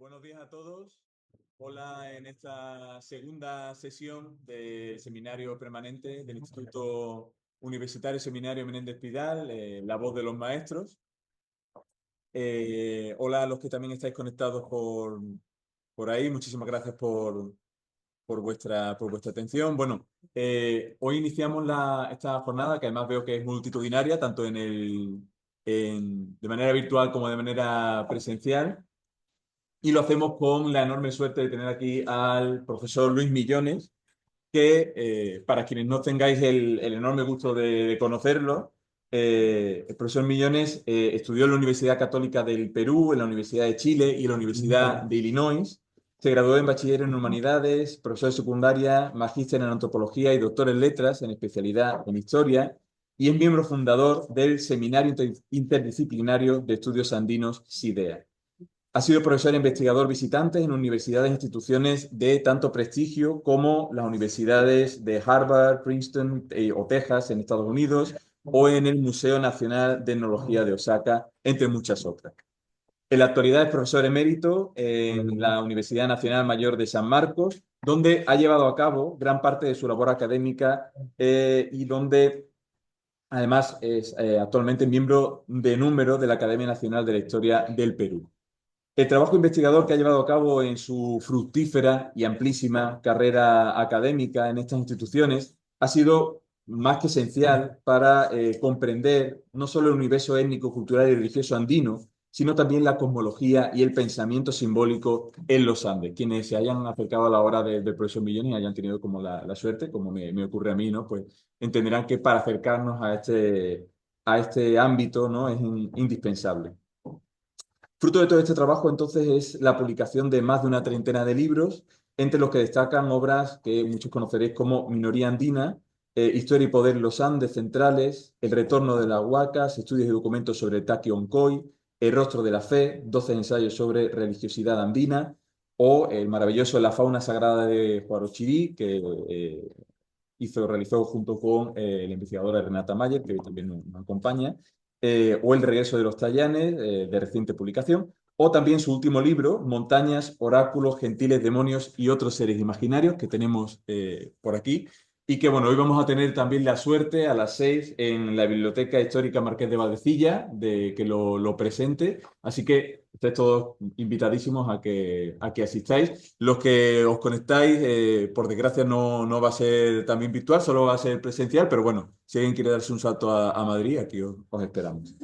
Buenos días a todos. Hola en esta segunda sesión del seminario permanente del Instituto Universitario Seminario Menéndez Pidal, La Voz de los Maestros. Hola a los que también estáis conectados por ahí. Muchísimas gracias por vuestra atención. Bueno, hoy iniciamos esta jornada, que además veo que es multitudinaria, tanto de manera virtual como de manera presencial. Y lo hacemos con la enorme suerte de tener aquí al profesor Luis Millones, que para quienes no tengáis el enorme gusto de conocerlo, el profesor Millones estudió en la Universidad Católica del Perú, en la Universidad de Chile y en la Universidad de Illinois. Se graduó en bachiller en humanidades, profesor de secundaria, magíster en antropología y doctor en letras, en especialidad en historia, y es miembro fundador del Seminario Interdisciplinario de Estudios Andinos, SIDEA. Ha sido profesor e investigador visitante en universidades e instituciones de tanto prestigio como las universidades de Harvard, Princeton o Texas en Estados Unidos, o en el Museo Nacional de Etnología de Osaka, entre muchas otras. En la actualidad es profesor emérito en la Universidad Nacional Mayor de San Marcos, donde ha llevado a cabo gran parte de su labor académica y donde además es actualmente miembro de número de la Academia Nacional de la Historia del Perú. El trabajo investigador que ha llevado a cabo en su fructífera y amplísima carrera académica en estas instituciones ha sido más que esencial para comprender no solo el universo étnico, cultural y religioso andino, sino también la cosmología y el pensamiento simbólico en los Andes. Quienes se hayan acercado a la hora del profesor Millones y hayan tenido como la suerte, como me ocurre a mí, ¿no? Pues entenderán que para acercarnos a este ámbito, ¿no? Es indispensable. Fruto de todo este trabajo, entonces, es la publicación de más de una treintena de libros, entre los que destacan obras que muchos conoceréis como Minoría Andina, Historia y Poder en los Andes Centrales, El Retorno de las Huacas, Estudios y Documentos sobre Taqui Oncoy, El Rostro de la Fe, 12 ensayos sobre religiosidad andina, o el maravilloso La Fauna Sagrada de Huarochirí, que realizó junto con la investigadora Renata Mayer, que hoy también nos acompaña, o El regreso de los Tallanes, de reciente publicación, o también su último libro, Montañas, Oráculos, Gentiles, Demonios y otros seres imaginarios, que tenemos por aquí, y que, bueno, hoy vamos a tener también la suerte a las 6 en la Biblioteca Histórica Marqués de Valdecilla de que lo presente. Así que estáis todos invitadísimos a que asistáis. Los que os conectáis, por desgracia, no va a ser también virtual, solo va a ser presencial, pero bueno, si alguien quiere darse un salto a Madrid, aquí os esperamos.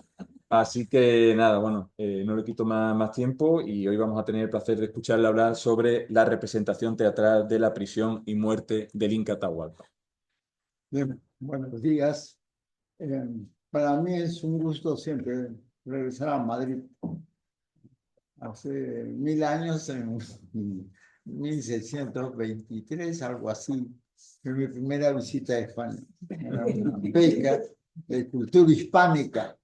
Así que nada, bueno, no le quito más tiempo y hoy vamos a tener el placer de escucharle hablar sobre la representación teatral de la prisión y muerte del Inca Atahualpa. Bien, buenos días. Para mí es un gusto siempre regresar a Madrid. Hace 1000 años, en 1623, algo así, fue mi primera visita a España. Era una beca de cultura hispánica,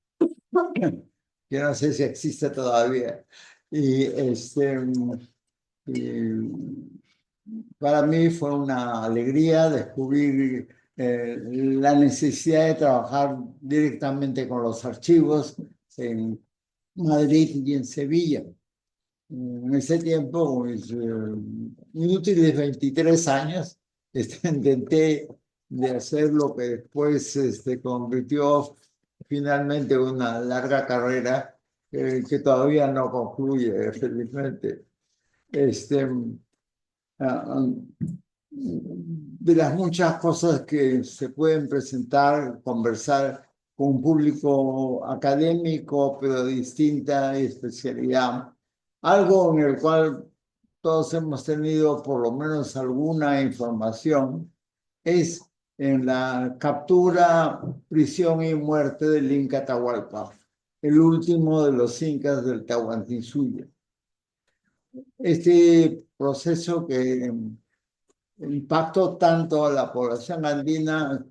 que no sé si existe todavía. Y para mí fue una alegría descubrir la necesidad de trabajar directamente con los archivos en Madrid y en Sevilla. En ese tiempo, mis inútiles 23 años, intenté de hacer lo que después convirtió finalmente en una larga carrera que todavía no concluye, felizmente. De las muchas cosas que se pueden presentar, conversar con un público académico, pero de distinta especialidad, algo en el cual todos hemos tenido por lo menos alguna información, es en la captura, prisión y muerte del Inca Atahualpa, el último de los incas del Tahuantinsuyo. Este proceso que impactó tanto a la población andina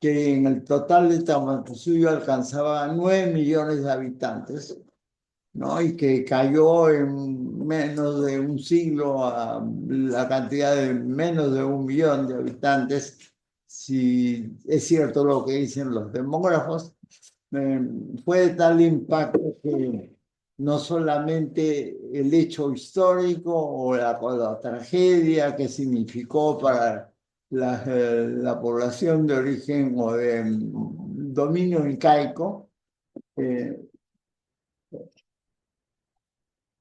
que en el total de Tahuantinsuyo alcanzaba 9 millones de habitantes, ¿no? Y que cayó en menos de un siglo a la cantidad de menos de 1 millón de habitantes, si es cierto lo que dicen los demógrafos. Fue de tal impacto que no solamente el hecho histórico o la tragedia que significó para la población de origen o de dominio incaico, eh,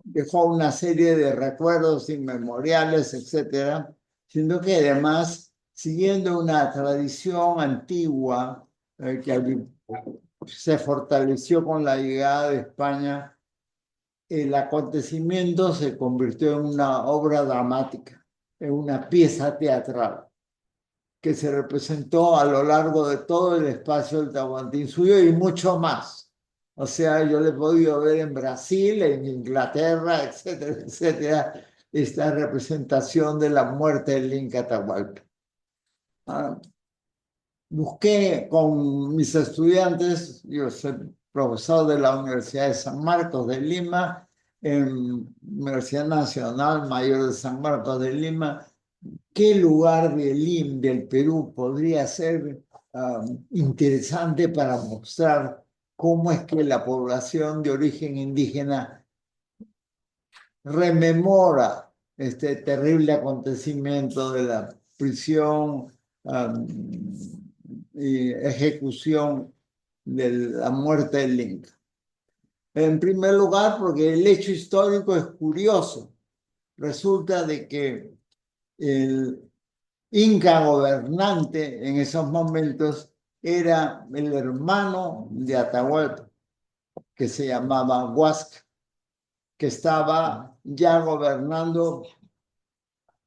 dejó una serie de recuerdos inmemoriales, etcétera, sino que además, siguiendo una tradición antigua que se fortaleció con la llegada de España, el acontecimiento se convirtió en una obra dramática, en una pieza teatral que se representó a lo largo de todo el espacio del Tahuantinsuyo y mucho más. O sea, yo le he podido ver en Brasil, en Inglaterra, etcétera, etcétera, esta representación de la muerte del Inca Atahualpa. Busqué con mis estudiantes, yo soy profesor de la Universidad de San Marcos de Lima, en Universidad Nacional Mayor de San Marcos de Lima, ¿qué lugar del Perú podría ser interesante para mostrar cómo es que la población de origen indígena rememora este terrible acontecimiento de la prisión y ejecución de la muerte del Inca? En primer lugar, porque el hecho histórico es curioso. Resulta de que el Inca gobernante en esos momentos era el hermano de Atahualpa, que se llamaba Huasca, que estaba ya gobernando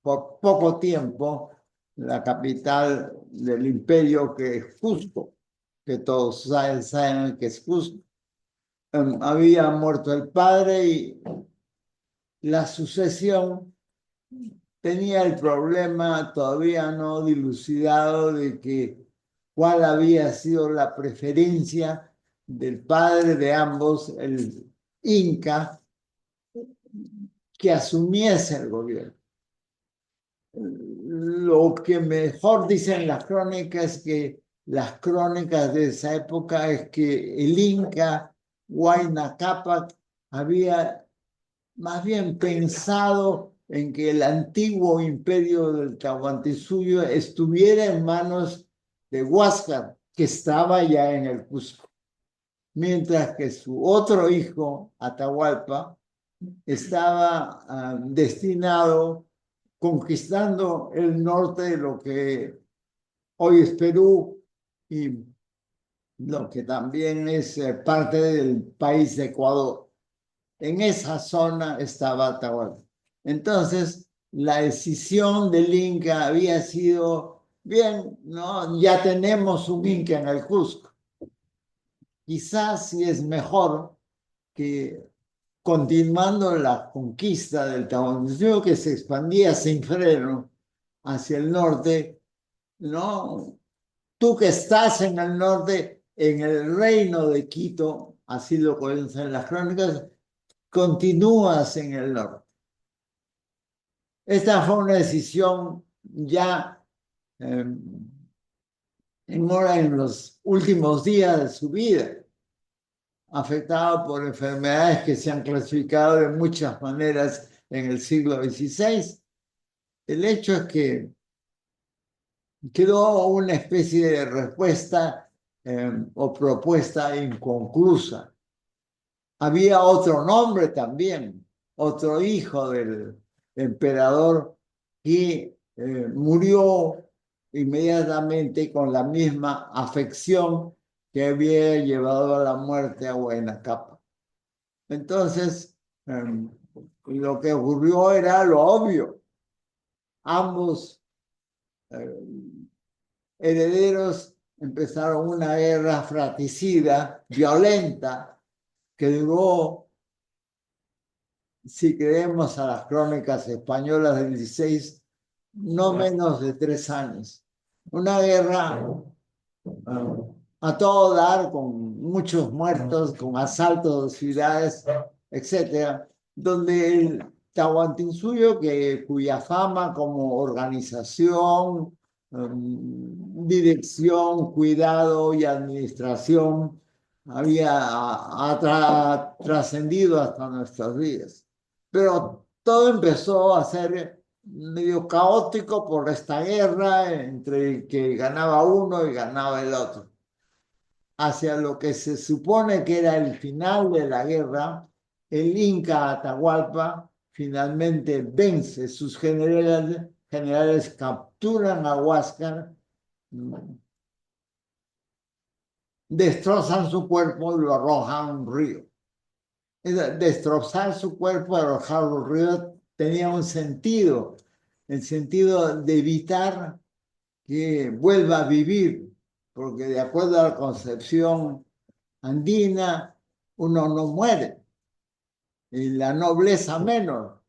por poco tiempo la capital del imperio, que es Cusco, que todos saben que es Cusco. Había muerto el padre y la sucesión tenía el problema todavía no dilucidado de que cuál había sido la preferencia del padre de ambos, el Inca, que asumiese el gobierno. Lo que mejor dicen las crónicas, que las crónicas de esa época, es que el Inca Huayna Cápac había más bien pensado en que el antiguo imperio del Tahuantinsuyo estuviera en manos de Huáscar, que estaba ya en el Cusco, mientras que su otro hijo, Atahualpa, estaba destinado conquistando el norte de lo que hoy es Perú y lo que también es parte del país de Ecuador. En esa zona estaba Atahualpa. Entonces, la decisión del Inca había sido, bien, ¿no? Ya tenemos un Inca en el Cusco. Quizás sí es mejor que, continuando la conquista del Tahuantinsuyo, que se expandía sin freno hacia el norte, ¿no? Tú que estás en el norte, en el reino de Quito, así lo cuentan las crónicas, continúas en el norte. Esta fue una decisión ya en los últimos días de su vida, afectado por enfermedades que se han clasificado de muchas maneras en el siglo XVI. El hecho es que quedó una especie de respuesta o propuesta inconclusa. Había otro nombre también, otro hijo del emperador que murió inmediatamente con la misma afección que había llevado a la muerte a Huayna Cápac. Entonces, lo que ocurrió era lo obvio. Ambos herederos empezaron una guerra fratricida, violenta, que duró, si creemos a las crónicas españolas del 16, no menos de 3 años. Una guerra a todo dar, con muchos muertos, con asaltos de ciudades, etcétera, donde el Tahuantinsuyo, cuya fama como organización, dirección, cuidado y administración trascendido hasta nuestros días. Pero todo empezó a ser medio caótico por esta guerra entre el que ganaba uno y ganaba el otro. Hacia lo que se supone que era el final de la guerra, el Inca Atahualpa finalmente vence. Sus generales capturan a Huáscar, destrozan su cuerpo y lo arrojan a un río. Destrozar su cuerpo y arrojarlo al río tenía un sentido, el sentido de evitar que vuelva a vivir, porque de acuerdo a la concepción andina, uno no muere, y la nobleza menos,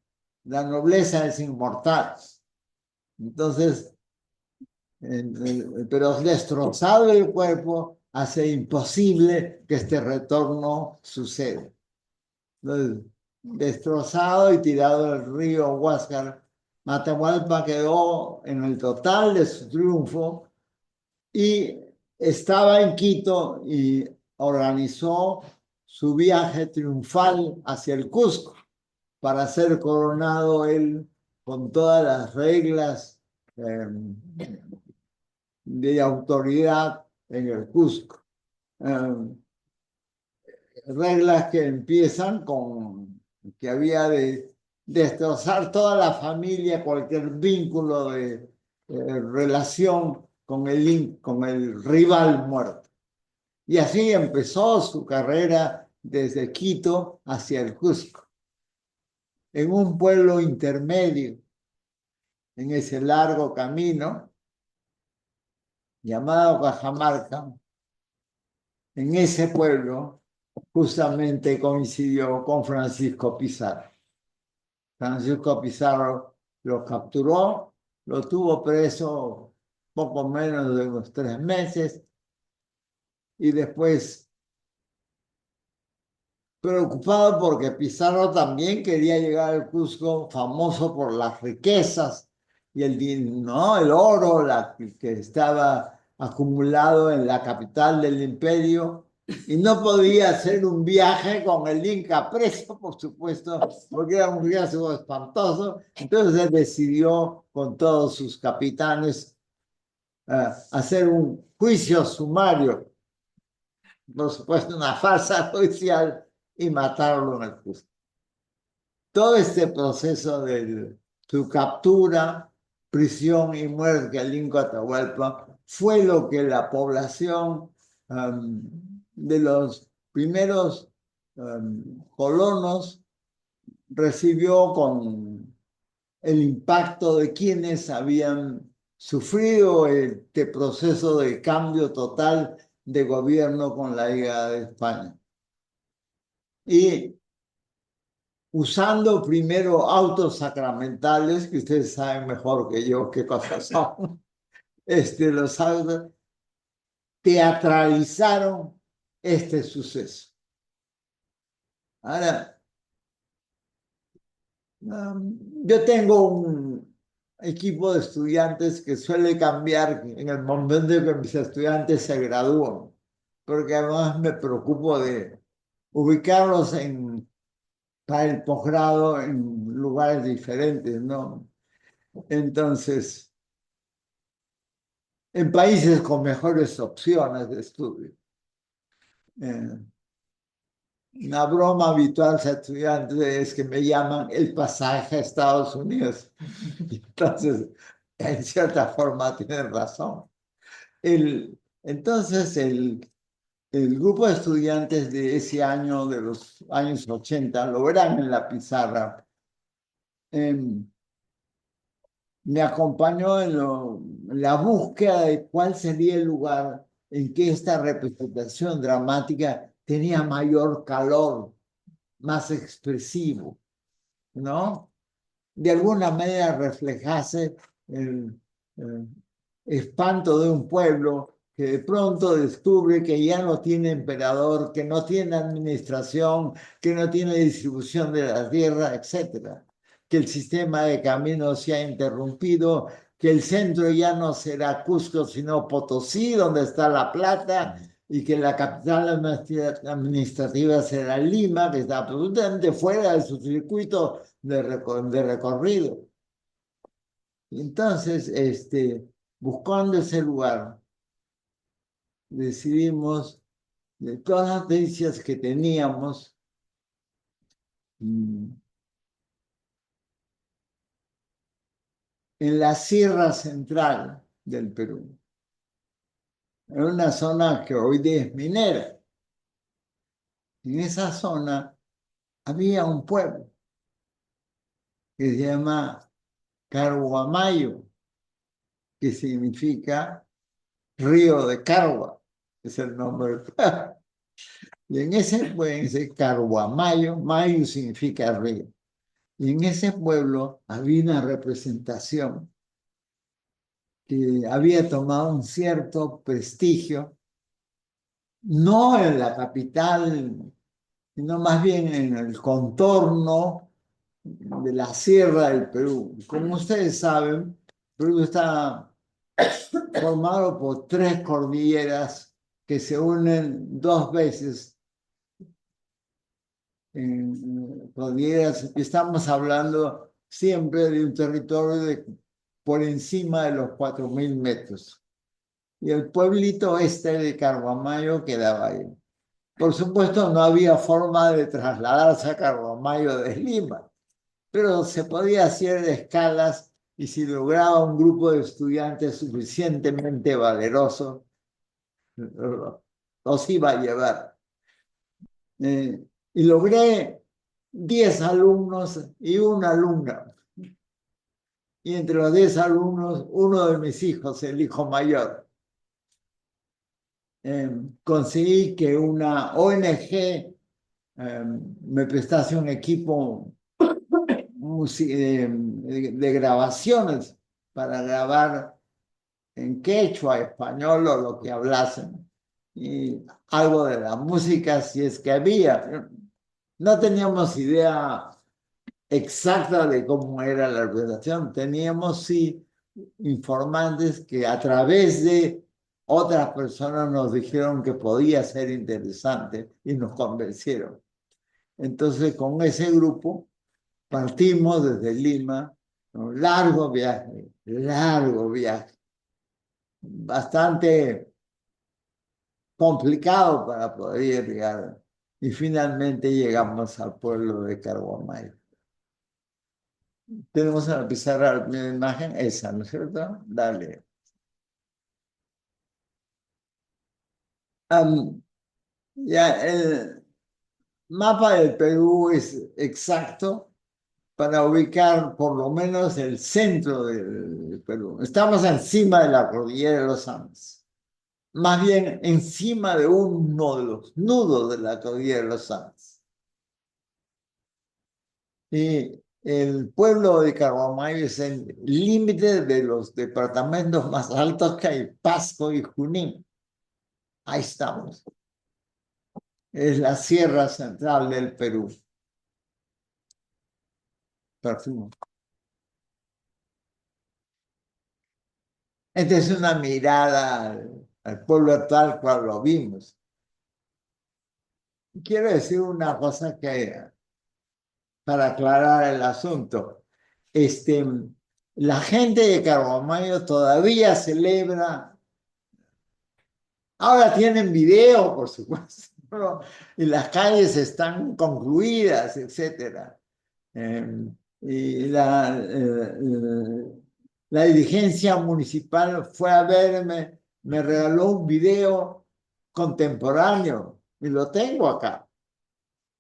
la nobleza es inmortal. Entonces, pero destrozado el cuerpo hace imposible que este retorno suceda. Entonces, destrozado y tirado al río Huáscar, Atahualpa quedó en el total de su triunfo y estaba en Quito y organizó su viaje triunfal hacia el Cusco para ser coronado él con todas las reglas de autoridad en el Cusco. Reglas que empiezan con que había de destrozar toda la familia, cualquier vínculo de relación con el rival muerto. Y así empezó su carrera desde Quito hacia el Cusco, en un pueblo intermedio, en ese largo camino llamado Cajamarca. En ese pueblo justamente coincidió con Francisco Pizarro. Francisco Pizarro lo capturó, lo tuvo preso poco menos de unos 3 meses y después, preocupado porque Pizarro también quería llegar al Cusco, famoso por las riquezas y el oro que estaba acumulado en la capital del imperio, y no podía hacer un viaje con el Inca preso, por supuesto, porque era un riesgo espantoso. Entonces él decidió con todos sus capitanes hacer un juicio sumario, por supuesto una farsa judicial, y matarlo en el Cusco. Todo este proceso de su captura, prisión y muerte al Inca Atahualpa fue lo que la población de los primeros colonos recibió con el impacto de quienes habían sufrido este proceso de cambio total de gobierno con la llegada de España. Y usando primero autos sacramentales, que ustedes saben mejor que yo qué cosas son, los autos teatralizaron este suceso. Ahora, yo tengo un equipo de estudiantes que suele cambiar en el momento en que mis estudiantes se gradúan, porque además me preocupo de ubicarlos para el posgrado en lugares diferentes, ¿no? Entonces, en países con mejores opciones de estudio. Una broma habitual a estudiantes es que me llaman el pasaje a Estados Unidos. Entonces, en cierta forma tienen razón. Entonces, el grupo de estudiantes de ese año, de los años 80, lo verán en la pizarra, me acompañó en la búsqueda de cuál sería el lugar en que esta representación dramática tenía mayor calor, más expresivo, ¿no? De alguna manera reflejase el espanto de un pueblo que de pronto descubre que ya no tiene emperador, que no tiene administración, que no tiene distribución de la tierra, etc. Que el sistema de caminos se ha interrumpido, que el centro ya no será Cusco, sino Potosí, donde está La Plata, y que la capital administrativa será Lima, que está absolutamente fuera de su circuito de recorrido. Entonces, buscando ese lugar, decidimos, de todas las noticias que teníamos, en la sierra central del Perú, en una zona que hoy día es minera. En esa zona había un pueblo que se llama Carhuamayo, que significa río de Carhua, es el nombre del pueblo. Y en ese Carhuamayo, Mayo significa río. Y en ese pueblo había una representación que había tomado un cierto prestigio, no en la capital, sino más bien en el contorno de la sierra del Perú. Como ustedes saben, Perú está formado por 3 cordilleras que se unen 2 veces en cordilleras. Estamos hablando siempre de un territorio por encima de los 4.000 metros. Y el pueblito de Carhuamayo quedaba ahí. Por supuesto, no había forma de trasladarse a Carhuamayo de Lima, pero se podía hacer escalas y si lograba un grupo de estudiantes suficientemente valeroso, los iba a llevar. Y logré 10 alumnos y una alumna. Y entre los 10 alumnos, uno de mis hijos, el hijo mayor. Conseguí que una ONG me prestase un equipo de grabaciones para grabar en quechua, español o lo que hablasen. Y algo de la música, si es que había. No teníamos idea exacta de cómo era la organización. Teníamos, sí, informantes que a través de otras personas nos dijeron que podía ser interesante y nos convencieron. Entonces, con ese grupo partimos desde Lima, un largo viaje, bastante complicado para poder llegar. Y finalmente llegamos al pueblo de Carhuamayo. Tenemos en la pizarra la primera imagen, esa, ¿no es cierto? Dale. Ya, el mapa del Perú es exacto para ubicar por lo menos el centro del Perú. Estamos encima de la cordillera de los Andes, más bien encima de uno de los nudos de la cordillera de los Andes. Y el pueblo de Carhuamayo es el límite de los departamentos más altos que hay, Pasco y Junín. Ahí estamos. Es la sierra central del Perú. Perfecto. Esta es una mirada al pueblo tal cual lo vimos. Quiero decir una cosa para aclarar el asunto. La gente de Carhuamayo todavía celebra. Ahora tienen video, por supuesto, ¿no? Y las calles están concluidas, etc. Y la dirigencia municipal fue a verme, me regaló un video contemporáneo y lo tengo acá.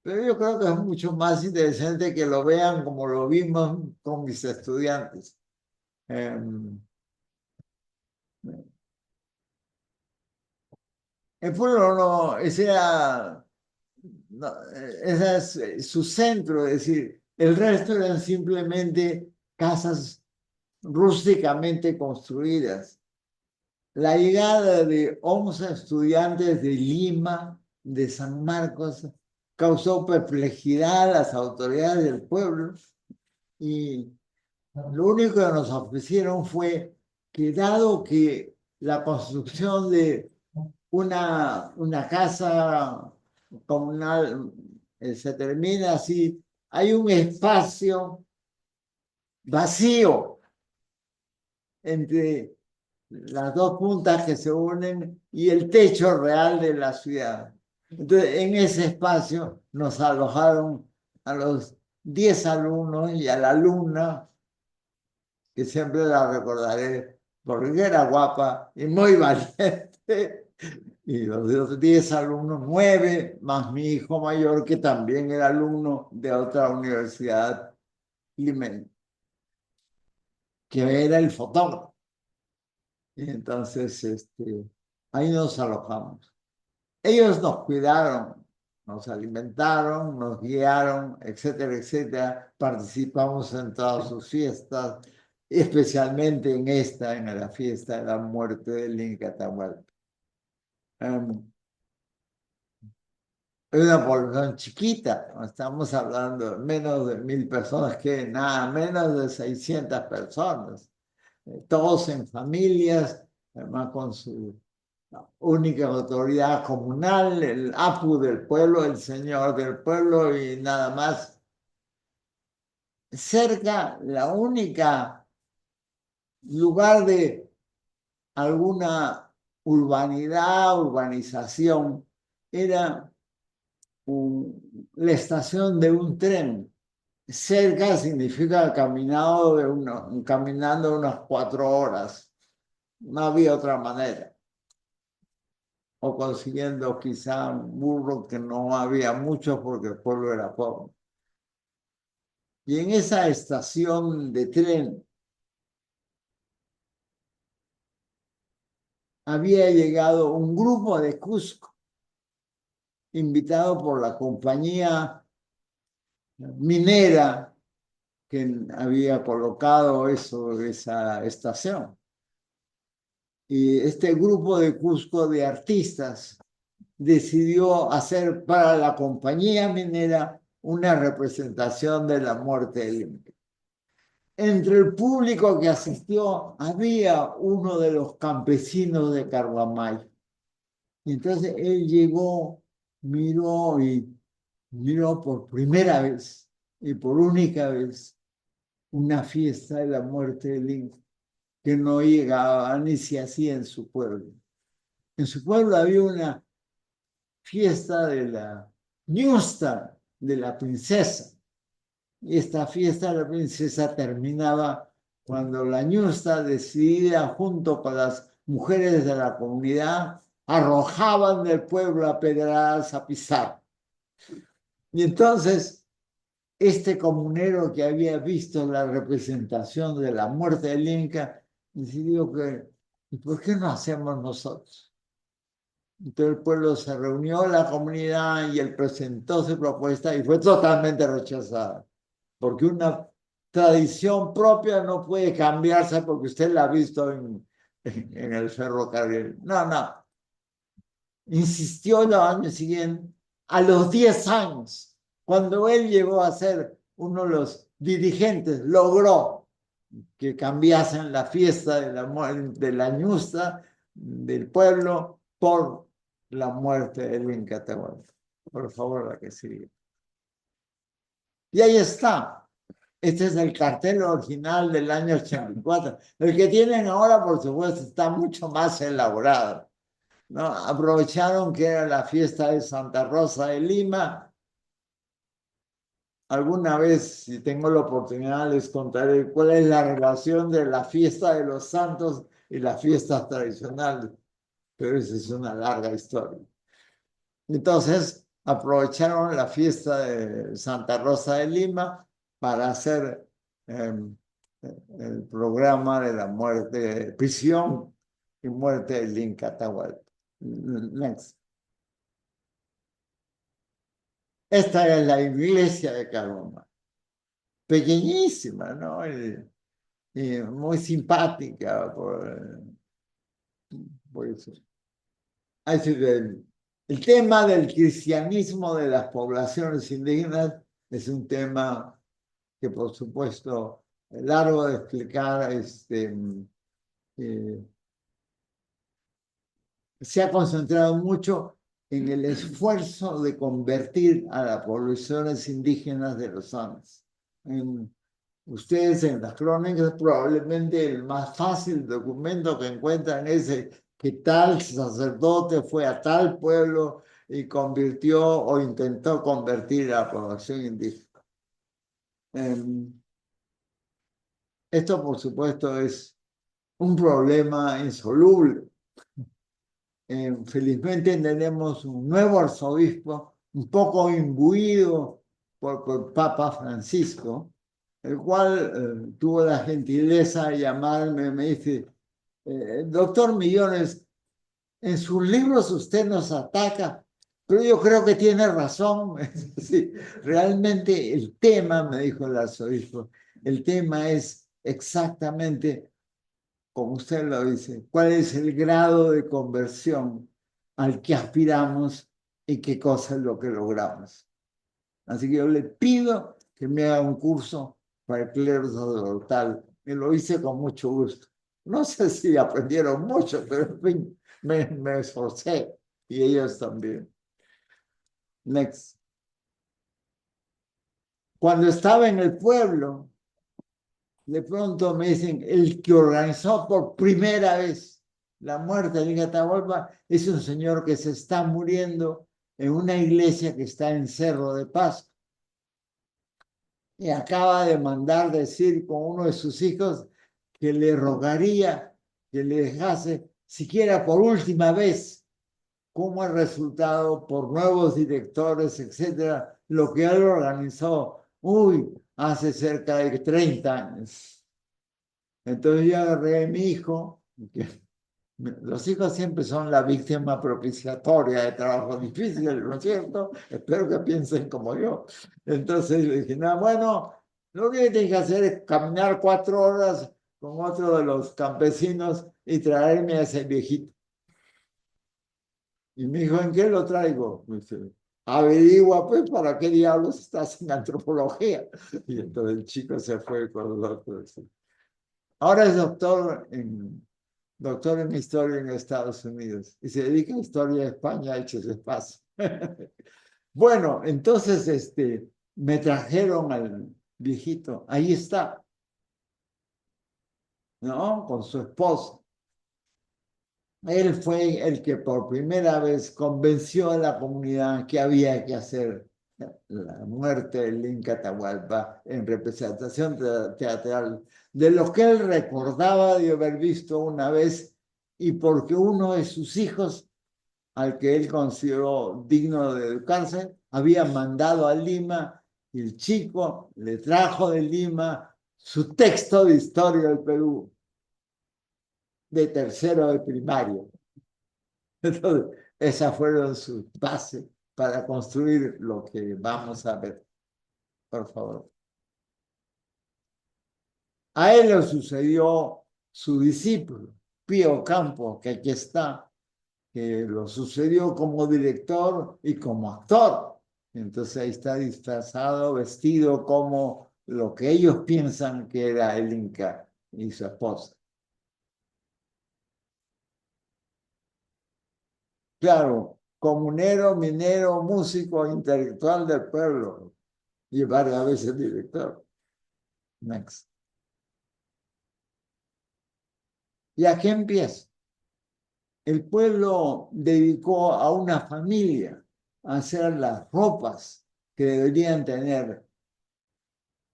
Pero yo creo que es mucho más interesante que lo vean como lo vimos con mis estudiantes. El pueblo no, ese era, no, ese es su centro, es decir, el resto eran simplemente casas rústicamente construidas. La llegada de 11 estudiantes de Lima, de San Marcos, causó perplejidad a las autoridades del pueblo y lo único que nos ofrecieron fue que dado que la construcción de una casa comunal se termina así, hay un espacio vacío entre las dos puntas que se unen y el techo real de la ciudad. Entonces, en ese espacio nos alojaron a los 10 alumnos y a la alumna, que siempre la recordaré, porque era guapa y muy valiente. Y los otros 10 alumnos, 9, más mi hijo mayor, que también era alumno de otra universidad limeña, que era el fotógrafo. Y entonces, ahí nos alojamos. Ellos nos cuidaron, nos alimentaron, nos guiaron, etcétera, etcétera. Participamos en todas sus fiestas, especialmente en esta, en la fiesta de la muerte del Inca Atahualpa. Es una población chiquita, no estamos hablando de menos de 1000 personas, que nada, menos de 600 personas, todos en familias, además con su única autoridad comunal, el apu del pueblo, el señor del pueblo y nada más. Cerca, la única lugar de alguna urbanización, era la estación de un tren. Cerca significa caminando unas 4 horas. No había otra manera. O consiguiendo quizá un burro, que no había mucho porque el pueblo era pobre. Y en esa estación de tren había llegado un grupo de Cusco, invitado por la compañía minera que había colocado esa estación. Y este grupo de Cusco de artistas decidió hacer para la compañía minera una representación de la muerte del Inca. Entre el público que asistió había uno de los campesinos de Carguamay. Y entonces él llegó, miró por primera vez y por única vez una fiesta de la muerte del Inca que no llegaba ni se hacía en su pueblo. En su pueblo había una fiesta de la ñusta de la princesa. Y esta fiesta de la princesa terminaba cuando la ñusta, decidida junto con las mujeres de la comunidad, arrojaban del pueblo a pedradas a pisar. Y entonces este comunero que había visto la representación de la muerte del Inca decidió que, ¿y por qué no hacemos nosotros? Entonces el pueblo se reunió, la comunidad, y él presentó su propuesta y fue totalmente rechazada, porque una tradición propia no puede cambiarse porque usted la ha visto en el ferrocarril. No, no. Insistió los años siguientes, a los 10 años, cuando él llegó a ser uno de los dirigentes, logró que cambiasen la fiesta de la ñusta del pueblo por la muerte del Inca Atahualpa. Por favor, la que sigue. Y ahí está. Este es el cartel original del año 84. El que tienen ahora, por supuesto, está mucho más elaborado, ¿no? Aprovecharon que era la fiesta de Santa Rosa de Lima. Alguna vez, si tengo la oportunidad, les contaré cuál es la relación de la fiesta de los santos y las fiestas tradicionales, pero esa es una larga historia. Entonces, aprovecharon la fiesta de Santa Rosa de Lima para hacer el programa de la muerte, prisión y muerte del Inca Atahualpa. Next. Esta es la iglesia de Caroma, pequeñísima, ¿no? Y muy simpática por eso. El tema del cristianismo de las poblaciones indígenas es un tema que, por supuesto, es largo de explicar. se ha concentrado mucho en el esfuerzo de convertir a las poblaciones indígenas de los Andes. Ustedes en las crónicas probablemente el más fácil documento que encuentran es que tal sacerdote fue a tal pueblo y convirtió o intentó convertir a la población indígena. Esto, por supuesto, es un problema insoluble. Felizmente tenemos un nuevo arzobispo, un poco imbuido por Papa Francisco, el cual tuvo la gentileza de llamarme, me dice, doctor Millones, en sus libros usted nos ataca, pero yo creo que tiene razón. Sí, realmente el tema, me dijo el arzobispo, el tema es exactamente como usted lo dice, cuál es el grado de conversión al que aspiramos y qué cosa es lo que logramos. Así que yo le pido que me haga un curso para el clero sacerdotal. Y lo hice con mucho gusto. No sé si aprendieron mucho, pero en fin, me esforcé y ellos también. Next. Cuando estaba en el pueblo, de pronto me dicen, el que organizó por primera vez la muerte de Inca Atahualpa es un señor que se está muriendo en una iglesia que está en Cerro de Pasco. Y acaba de mandar decir con uno de sus hijos que le rogaría que le dejase, siquiera por última vez, como el resultado por nuevos directores, etcétera, lo que él organizó, hace cerca de 30 años. Entonces yo agarré a mi hijo, que los hijos siempre son la víctima propiciatoria de trabajos difíciles, ¿no es cierto? Espero que piensen como yo. Entonces le dije, no, bueno, lo que tienes que hacer es caminar 4 horas con otro de los campesinos y traerme a ese viejito. Y me dijo, ¿en qué lo traigo? Me dice, averigua pues para qué diablos estás en antropología. Y entonces el chico se fue con los otros. Ahora es doctor en historia en Estados Unidos y se dedica a historia de España, hechos de paz. Bueno, entonces me trajeron al viejito, ahí está, ¿no? Con su esposa. Él fue el que por primera vez convenció a la comunidad que había que hacer la muerte del Inca Atahualpa en representación teatral, de lo que él recordaba de haber visto una vez y porque uno de sus hijos, al que él consideró digno de educarse, había mandado a Lima y el chico le trajo de Lima su texto de historia del Perú de tercero de primaria. Entonces, esas fueron sus bases para construir lo que vamos a ver. Por favor. A él le sucedió su discípulo, Pío Campos, que aquí está, que lo sucedió como director y como actor. Entonces ahí está disfrazado, vestido como lo que ellos piensan que era el Inca y su esposa. Claro, comunero, minero, músico, intelectual del pueblo y varias veces director. Next. ¿Y aquí empieza? El pueblo dedicó a una familia a hacer las ropas que deberían tener,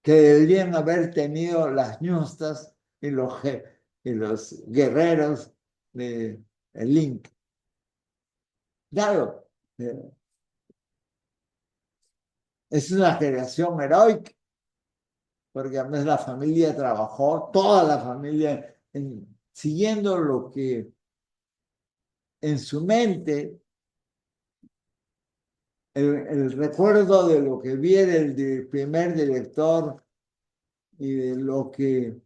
que deberían haber tenido las ñustas y los guerreros del Inca. Claro, es una generación heroica, porque además la familia trabajó, toda la familia, siguiendo lo que en su mente, el recuerdo de lo que viene el primer director y de lo que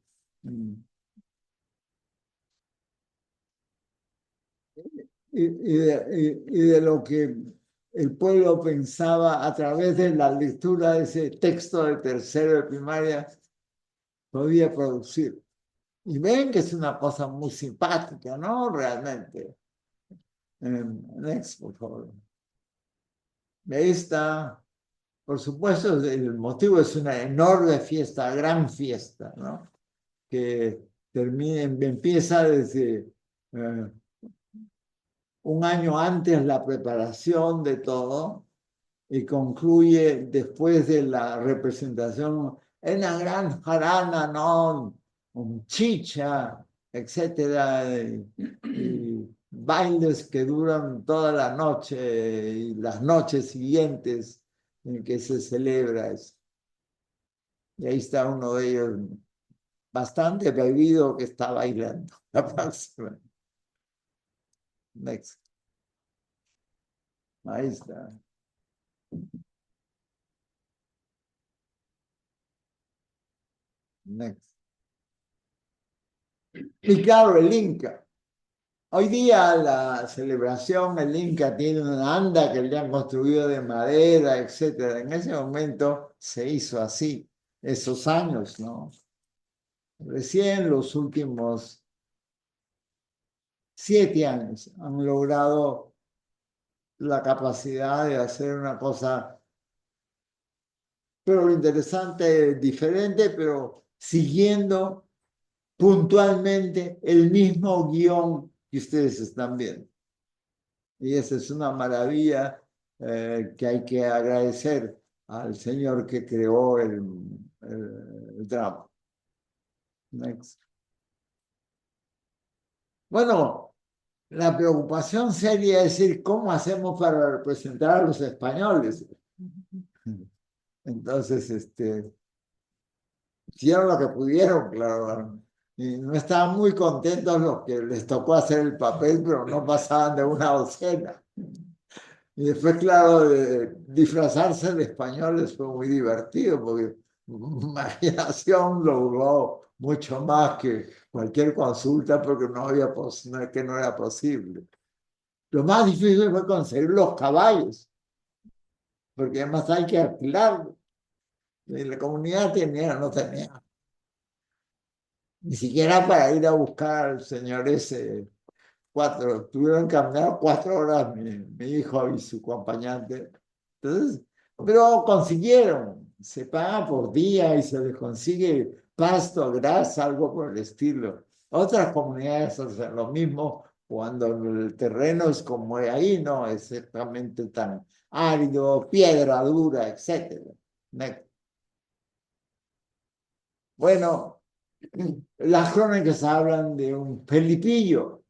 de lo que el pueblo pensaba a través de la lectura de ese texto de tercero de primaria, podía producir. Y ven que es una cosa muy simpática, ¿no? Realmente. Next, por favor. Esta, por supuesto, el motivo es una enorme fiesta, gran fiesta, ¿no? Que empieza desde un año antes la preparación de todo y concluye después de la representación en la gran jarana, ¿no? Un chicha, etcétera, y bailes que duran toda la noche y las noches siguientes en que se celebra eso. Y ahí está uno de ellos, bastante bebido, que está bailando. La próxima. Next. Ahí está. Next. Y claro, el Inca. Hoy día la celebración, el Inca tiene una anda que le han construido de madera, etcétera. En ese momento se hizo así, esos años, ¿no? Recién los últimos 7 años han logrado la capacidad de hacer una cosa, pero interesante, diferente, pero siguiendo puntualmente el mismo guión que ustedes están viendo. Y esa es una maravilla que hay que agradecer al señor que creó el drama. Next. Bueno, la preocupación seria es decir, ¿cómo hacemos para representar a los españoles? Entonces, hicieron lo que pudieron, claro. Y no estaban muy contentos los que les tocó hacer el papel, pero no pasaban de una docena. Y después, claro, disfrazarse de españoles fue muy divertido, porque imaginación logró mucho más que cualquier consulta, porque que no era posible. Lo más difícil fue conseguir los caballos, porque además hay que alquilarlos. Y la comunidad no tenía ni siquiera para ir a buscar al señor ese. Tuvieron que caminar 4 horas mi hijo y su acompañante. Entonces, pero consiguieron, se paga por día y se les consigue pasto, grasa, algo por el estilo. Otras comunidades hacen lo mismo cuando el terreno es como ahí, no es exactamente tan árido, piedra dura, etc. Bueno, las crónicas hablan de un Felipillo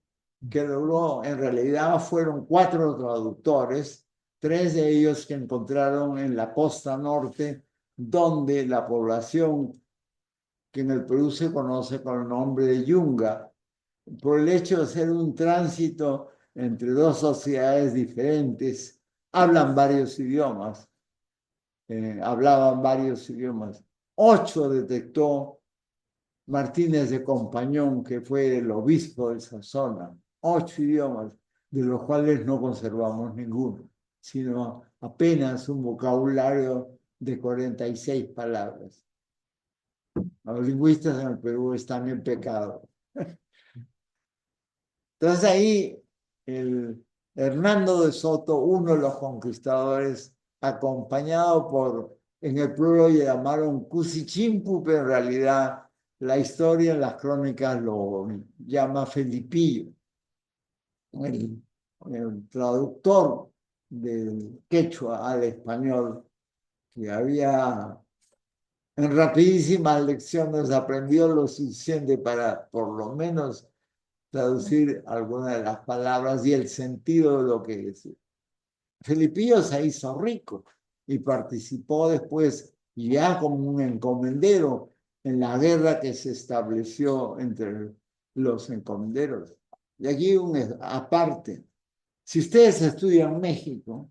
que logró, en realidad fueron 4 traductores, 3 de ellos que encontraron en la costa norte, donde la población que en el Perú se conoce con el nombre de Yunga, por el hecho de ser un tránsito entre 2 sociedades diferentes, hablaban varios idiomas. 8 detectó Martínez de Compañón, que fue el obispo de esa zona. 8 idiomas, de los cuales no conservamos ninguno, sino apenas un vocabulario de 46 palabras. Los lingüistas en el Perú están en pecado. Entonces ahí Hernando de Soto, uno de los conquistadores, acompañado en el pueblo le llamaron Cusichimpu, pero en realidad la historia en las crónicas lo llama Felipillo, el traductor del quechua al español, que había en rapidísimas lecciones aprendió lo suficiente para por lo menos traducir algunas de las palabras y el sentido de lo que decía. Felipillo se hizo rico y participó después ya como un encomendero en la guerra que se estableció entre los encomenderos. Y aquí aparte, si ustedes estudian México,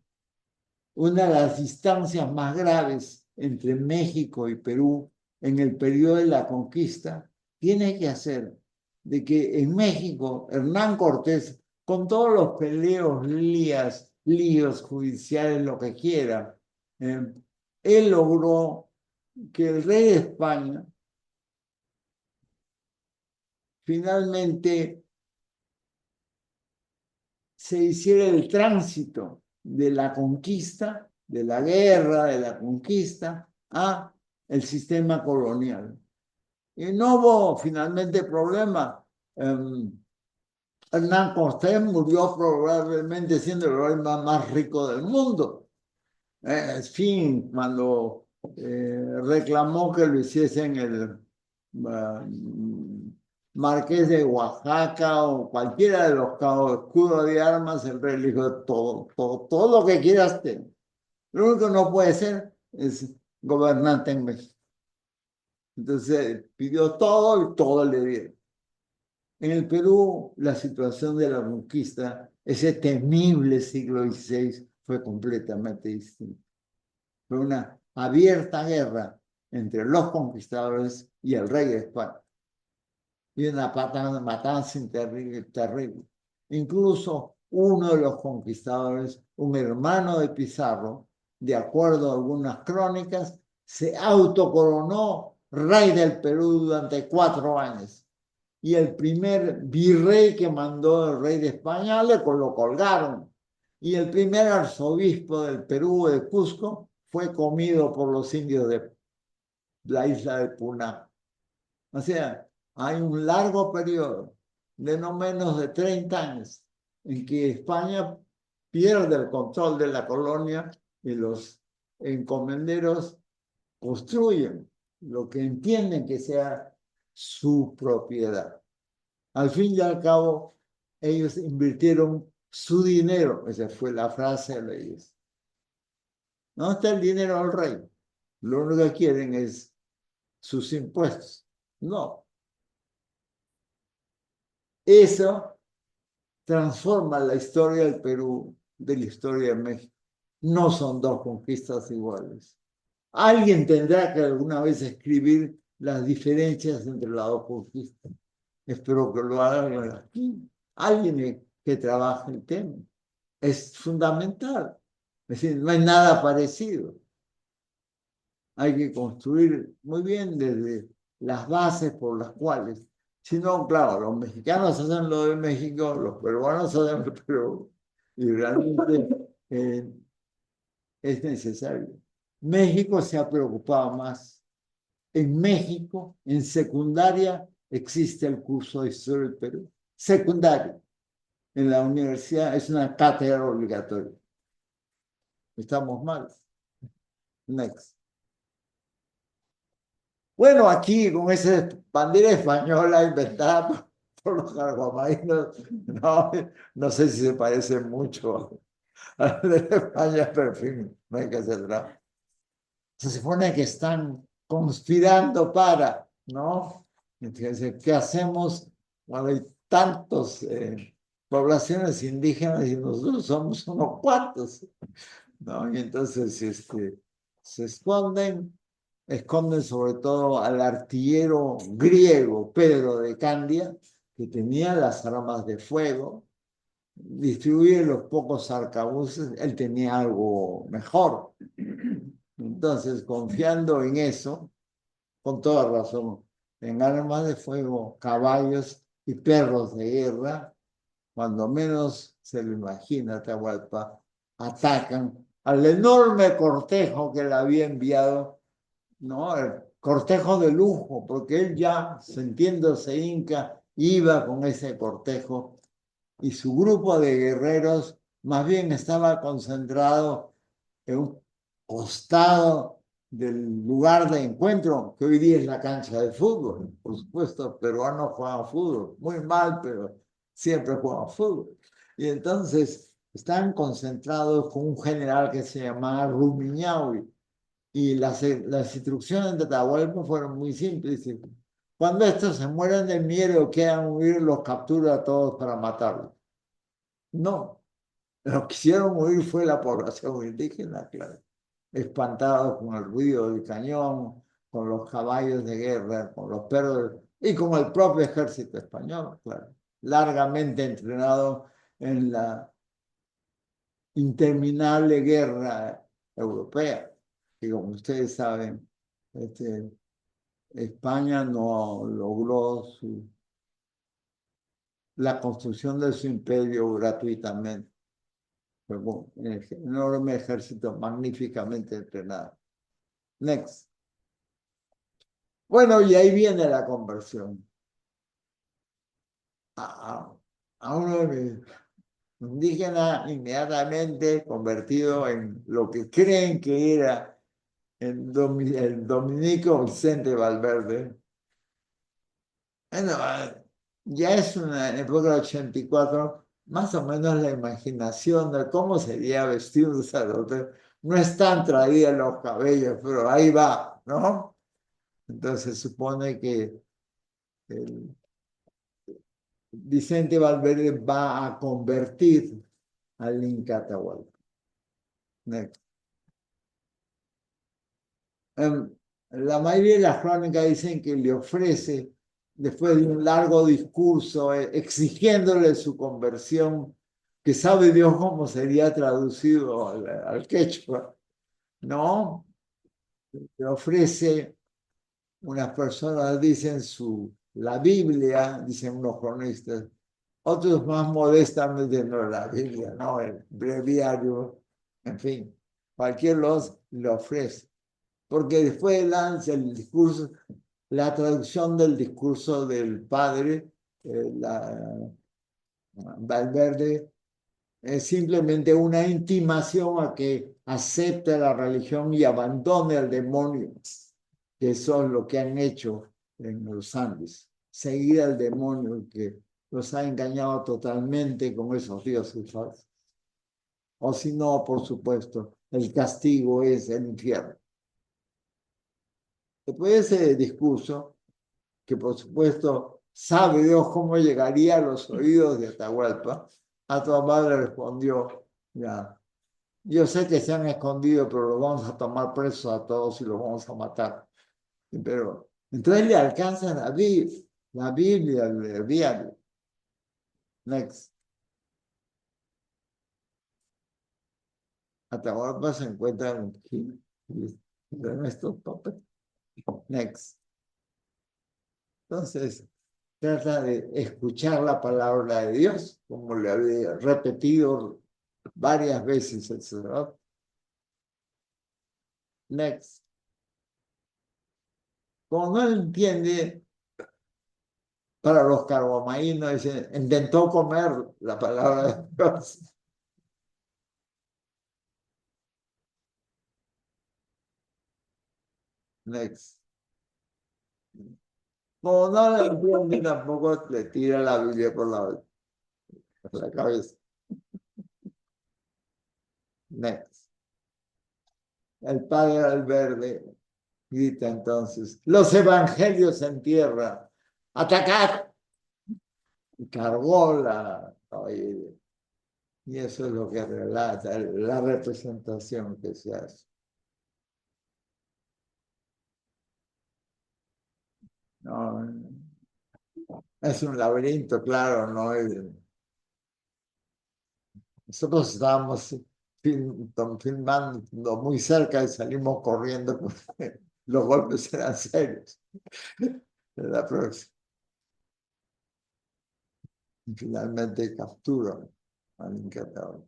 una de las distancias más graves entre México y Perú en el periodo de la conquista tiene que hacer de que en México Hernán Cortés, con todos los peleos, líos judiciales, lo que quiera, él logró que el rey de España finalmente se hiciera el tránsito de la conquista, de la guerra, de la conquista, a el sistema colonial. Y no hubo finalmente problema. Hernán Cortés murió probablemente siendo el rey más rico del mundo. En fin, cuando reclamó que lo hiciesen el Marqués de Oaxaca o cualquiera de los cabos escudo de armas, el rey le dijo todo lo que quieras tener. Lo único que no puede ser es gobernante en México. Entonces pidió todo y todo le dieron. En el Perú, la situación de la conquista, ese temible siglo XVI, fue completamente distinta. Fue una abierta guerra entre los conquistadores y el rey de España. Y una matanza terrible. Incluso uno de los conquistadores, un hermano de Pizarro, de acuerdo a algunas crónicas, se autocoronó rey del Perú durante 4 años. Y el primer virrey que mandó el rey de España lo colgaron. Y el primer arzobispo del Perú, de Cusco, fue comido por los indios de la isla de Puná. O sea, hay un largo periodo de no menos de 30 años en que España pierde el control de la colonia y los encomenderos construyen lo que entienden que sea su propiedad. Al fin y al cabo, ellos invirtieron su dinero. Esa fue la frase de ellos. No está el dinero del rey. Lo único que quieren es sus impuestos. No. Eso transforma la historia del Perú de la historia de México. No son dos conquistas iguales. Alguien tendrá que alguna vez escribir las diferencias entre las dos conquistas. Espero que lo hagan aquí. Alguien que trabaje el tema. Es fundamental. Es decir, no hay nada parecido. Hay que construir muy bien desde las bases por las cuales. Si no, claro, los mexicanos hacen lo de México, los peruanos hacen lo de Perú, y realmente es necesario. México se ha preocupado más. En México, en secundaria, existe el curso de Historia del Perú. Secundaria. En la universidad es una cátedra obligatoria. Estamos mal. Next. Bueno, aquí con esa bandera española inventada por los carguamainos, no sé si se parece mucho a la de España, pero en fin, no hay que hacer drama. Se supone que están conspirando para, ¿no? Entonces, ¿qué hacemos cuando hay tantas poblaciones indígenas y nosotros somos unos cuantos? ¿No? Y entonces se esconden sobre todo al artillero griego Pedro de Candia, que tenía las armas de fuego, distribuye los pocos arcabuces, él tenía algo mejor. Entonces, confiando en eso, con toda razón, en armas de fuego, caballos y perros de guerra, cuando menos se lo imagina Atahualpa, atacan al enorme cortejo que le había enviado, ¿no? El cortejo de lujo, porque él ya, sintiéndose inca, iba con ese cortejo y su grupo de guerreros más bien estaba concentrado en un costado del lugar de encuentro, que hoy día es la cancha de fútbol. Por supuesto, los peruanos juegan fútbol, muy mal, pero siempre juegan fútbol. Y entonces están concentrados con un general que se llamaba Rumiñahui. Y las instrucciones de Atahualpa fueron muy simples. Cuando estos se mueren de miedo o quieran huir, los captura a todos para matarlos. No, lo que hicieron huir fue la población indígena, claro, espantados con el ruido del cañón, con los caballos de guerra, con los perros y con el propio ejército español, claro, largamente entrenado en la interminable guerra europea, que como ustedes saben, España no logró la construcción de su imperio gratuitamente. Fue un enorme ejército magníficamente entrenado. Next. Bueno, y ahí viene la conversión. A uno de indígena inmediatamente convertido en lo que creen que era el dominico Vicente Valverde. Bueno, ya es una época del 84, más o menos la imaginación de cómo sería vestido un sacerdote no es tan traída en los cabellos, pero ahí va, ¿no? Entonces se supone que el Vicente Valverde va a convertir al Inca Atahualpa. Next. La mayoría de las crónicas dicen que le ofrece, después de un largo discurso, exigiéndole su conversión, que sabe Dios cómo sería traducido al quechua, ¿no? Le ofrece, unas personas dicen la Biblia, dicen unos cronistas, otros más modestamente no la Biblia, ¿no? El breviario, en fin, cualquier los le ofrece. Porque después lanza el discurso, la traducción del discurso del padre, Valverde, es simplemente una intimación a que acepte la religión y abandone al demonio, que eso es lo que han hecho en los Andes, seguir al demonio que los ha engañado totalmente con esos dioses falsos. O si no, por supuesto, el castigo es el infierno. Después de ese discurso, que por supuesto sabe Dios cómo llegaría a los oídos de Atahualpa, Atahualpa le respondió, ya, yo sé que se han escondido, pero los vamos a tomar presos a todos y los vamos a matar. Pero entonces le alcanzan la Biblia, el diario. Next. Atahualpa se encuentra en estos papeles. Next. Entonces, trata de escuchar la palabra de Dios, como le había repetido varias veces el Señor. Next. Como no entiende, para los carbomaínos, dice, intentó comer la palabra de Dios. Next. Como no lo entiende, tampoco le tira la Biblia por la cabeza. Next. El padre Valverde grita entonces, los evangelios en tierra, atacad. Y cargó y eso es lo que relata la representación que se hace. No, es un laberinto, claro, no es. Nosotros estábamos filmando muy cerca y salimos corriendo porque los golpes eran serios. La próxima. Y finalmente capturan al encantador.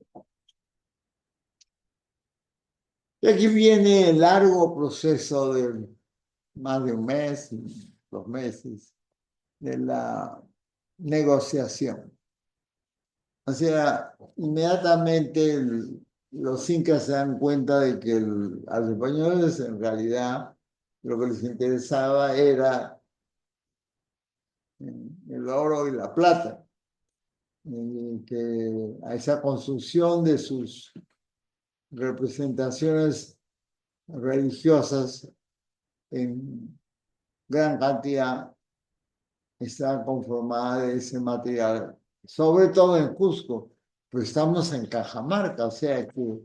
Y aquí viene el largo proceso de más de un mes, 2 meses, de la negociación. O sea, inmediatamente los incas se dan cuenta de que a los españoles en realidad lo que les interesaba era el oro y la plata, y que a esa construcción de sus representaciones religiosas en gran cantidad está conformada de ese material, sobre todo en Cusco, pues estamos en Cajamarca, o sea que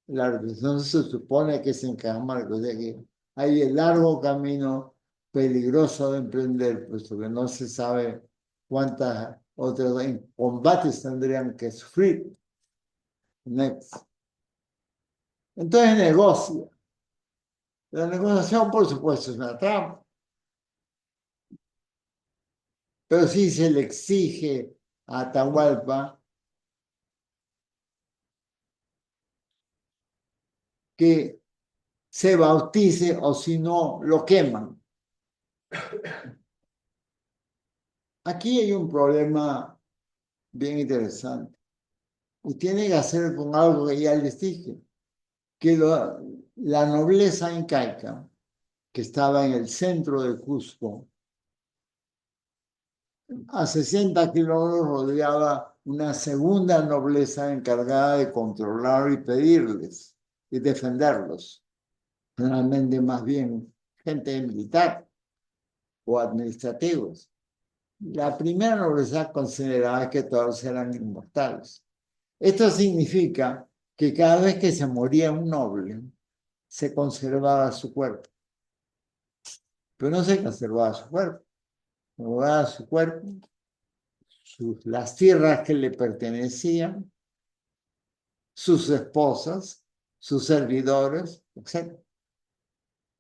la representación se supone que es en Cajamarca, o sea que hay el largo camino peligroso de emprender, puesto que no se sabe cuántas otros combates tendrían que sufrir. Next. Entonces negocia. La negociación, por supuesto, es una trampa. Pero sí se le exige a Atahualpa que se bautice o si no, lo queman. Aquí hay un problema bien interesante y tiene que hacer con algo que ya les dije, que la nobleza incaica que estaba en el centro de Cusco, a 60 kilómetros rodeaba una segunda nobleza encargada de controlar y pedirles y defenderlos, generalmente más bien gente militar o administrativos. La primera nobleza consideraba que todos eran inmortales. Esto significa que cada vez que se moría un noble, se conservaba su cuerpo. Pero no se conservaba su cuerpo, conservaba su cuerpo, las tierras que le pertenecían, sus esposas, sus servidores, etc.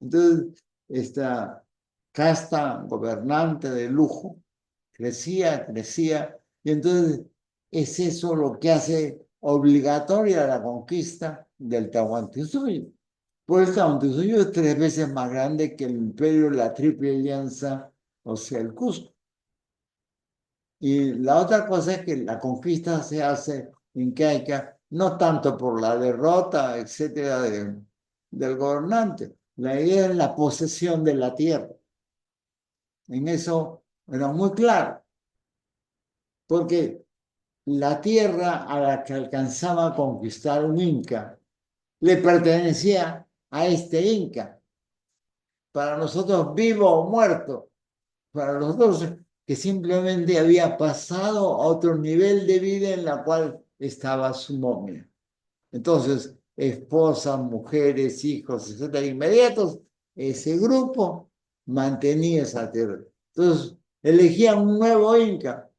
Entonces, esta casta gobernante de lujo crecía, crecía, y entonces es eso lo que hace obligatoria la conquista del Tahuantinsuyo. Pues el Tahuantinsuyo es 3 veces más grande que el imperio de la Triple Alianza, o sea, el Cusco. Y la otra cosa es que la conquista se hace incaica no tanto por la derrota, etcétera, del gobernante. La idea es la posesión de la tierra. En eso era muy claro, porque la tierra a la que alcanzaba a conquistar un inca le pertenecía a este inca. Para nosotros vivo o muerto, para nosotros que simplemente había pasado a otro nivel de vida en la cual estaba su momia. Entonces, esposas, mujeres, hijos, etcétera, inmediatos, ese grupo mantenía esa tierra. Entonces, elegían un nuevo inca.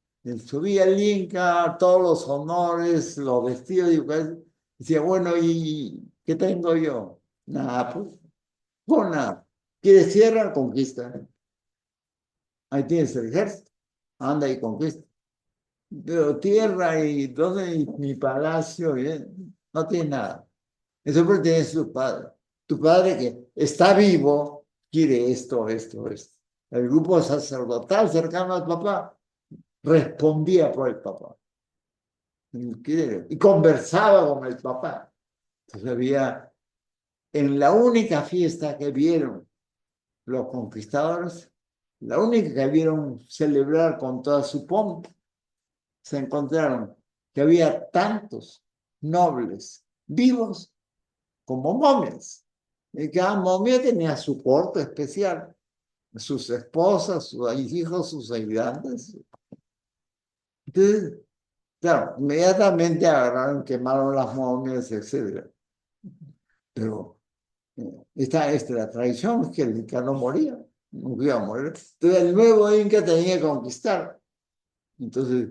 Subía el inca, todos los honores, los vestidos, y decía, bueno, ¿y qué tengo yo? Nada, pues nada. ¿Quieres tierra? Conquista. Ahí tienes el ejército, anda y conquista. Pero tierra y ¿dónde mi palacio? No tiene nada. Eso pertenece a tu padre. Tu padre que está vivo quiere esto, esto, esto. El grupo sacerdotal cercano al papá respondía por el papá. Y conversaba con el papá. Entonces había, en la única fiesta que vieron los conquistadores, la única que vieron celebrar con toda su pompa, se encontraron que había tantos nobles vivos como momias. Y cada momia tenía su corte especial, sus esposas, sus hijos, sus ayudantes. Entonces, claro, inmediatamente agarraron, quemaron las momias, etc. Pero esta es la tradición, es que el Inca no moría, no iba a morir. Entonces el nuevo Inca tenía que conquistar. Entonces,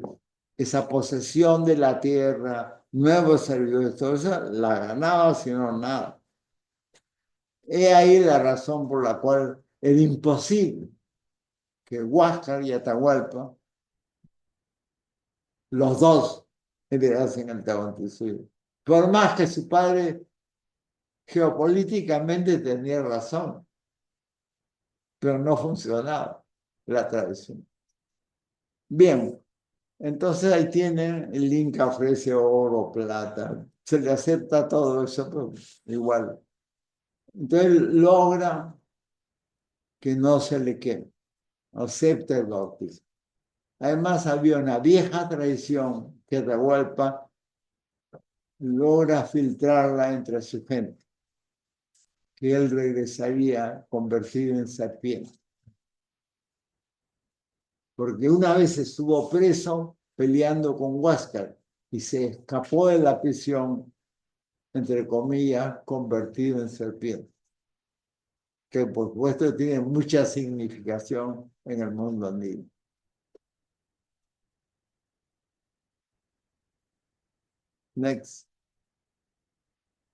esa posesión de la tierra, nuevos servidores, todo eso, la ganaba, si no, nada. He ahí la razón por la cual era imposible que Huáscar y Atahualpa, los dos, heredasen el Tahuantinsuyo. Por más que su padre geopolíticamente tenía razón, pero no funcionaba la tradición. Bien, entonces ahí tienen, el Inca ofrece oro, plata, se le acepta todo eso, pero igual. Entonces logra que no se le queme, acepta el bautismo. Además había una vieja tradición que Atahualpa logra filtrarla entre su gente, que él regresaría convertido en serpiente. Porque una vez estuvo preso peleando con Huáscar y se escapó de la prisión, entre comillas, convertido en serpiente, que por supuesto tiene mucha significación en el mundo andino. Next.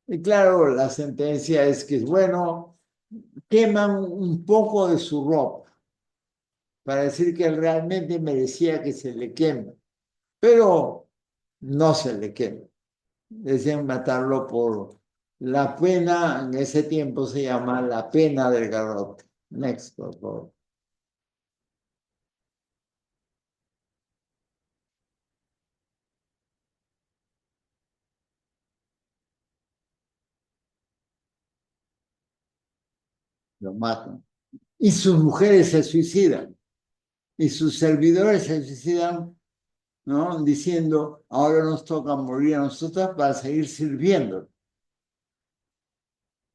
Y claro, la sentencia es que, bueno, queman un poco de su ropa para decir que él realmente merecía que se le queme, pero no se le quema. Decían matarlo por la pena, en ese tiempo se llama la pena del garrote. Next, por favor. Lo matan. Y sus mujeres se suicidan. Y sus servidores se suicidan, ¿no? Diciendo, ahora nos toca morir a nosotras para seguir sirviendo.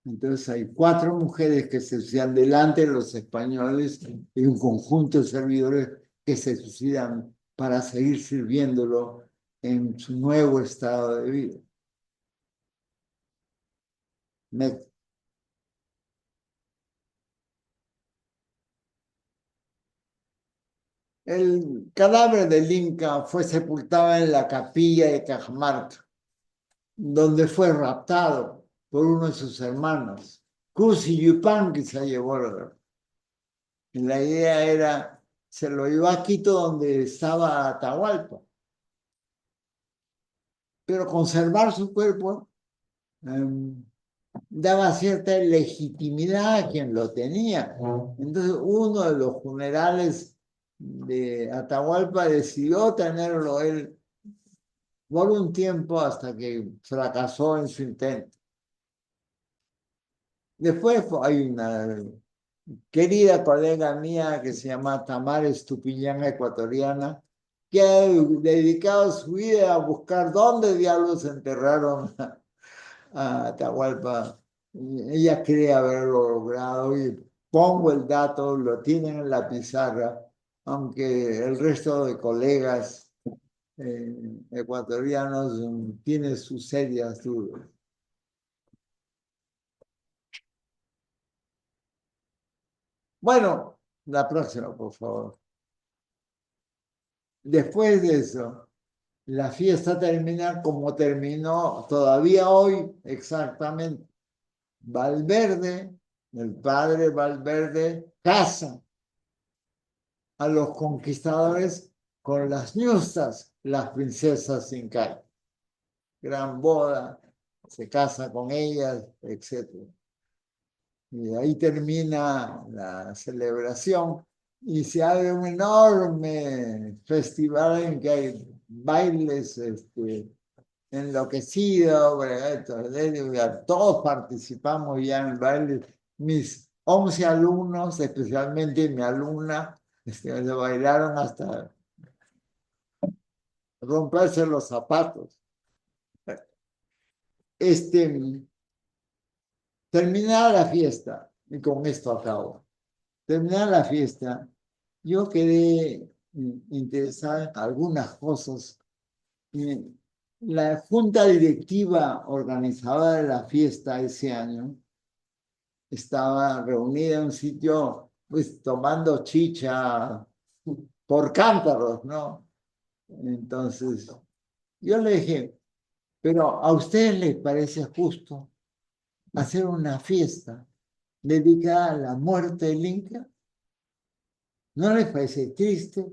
Entonces hay 4 mujeres que se suicidan delante de los españoles y un conjunto de servidores que se suicidan para seguir sirviéndolo en su nuevo estado de vida. El cadáver del Inca fue sepultado en la capilla de Cajamarca, donde fue raptado por uno de sus hermanos, Cusi Yupanqui se llevó a la guerra. Y la idea era, se lo llevó a Quito donde estaba Atahualpa, pero conservar su cuerpo daba cierta legitimidad a quien lo tenía. Entonces uno de los generales de Atahualpa decidió tenerlo él por un tiempo hasta que fracasó en su intento. Después hay una querida colega mía que se llama Tamara Estupiñán, ecuatoriana, que ha dedicado su vida a buscar dónde diablos enterraron a Atahualpa. Ella cree haberlo logrado y pongo el dato, lo tienen en la pizarra, aunque el resto de colegas ecuatorianos tienen sus serias dudas. Bueno, la próxima, por favor. Después de eso, la fiesta termina como terminó todavía hoy exactamente. Valverde, el padre Valverde, casa a los conquistadores con las ñustas, las princesas incas. Gran boda, se casa con ellas, etc. Y ahí termina la celebración y se abre un enorme festival en que hay bailes enloquecidos, todos participamos ya en bailes. Mis 11 alumnos, especialmente mi alumna, se bailaron hasta romperse los zapatos. Terminada la fiesta, y con esto acabo. Terminada la fiesta, yo quedé interesada en algunas cosas. La junta directiva organizadora de la fiesta ese año estaba reunida en un sitio, pues tomando chicha por cántaros, ¿no? Entonces, yo le dije, pero ¿a ustedes les parece justo hacer una fiesta dedicada a la muerte del Inca? ¿No les parece triste?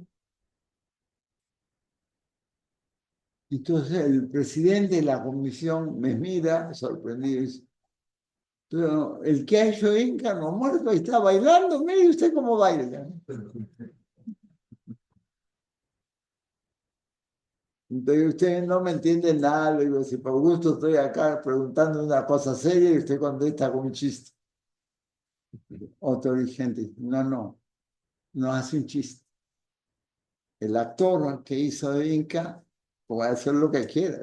Entonces el presidente de la comisión me mira sorprendido y dice, pero el que ha hecho Inca no ha muerto, está bailando, mire usted cómo baila. Entonces ustedes no me entienden nada, le digo, si por gusto estoy acá preguntando una cosa seria y usted contesta con un chiste. Otro dirigente, no hace un chiste. El actor que hizo de Inca puede hacer lo que quiera.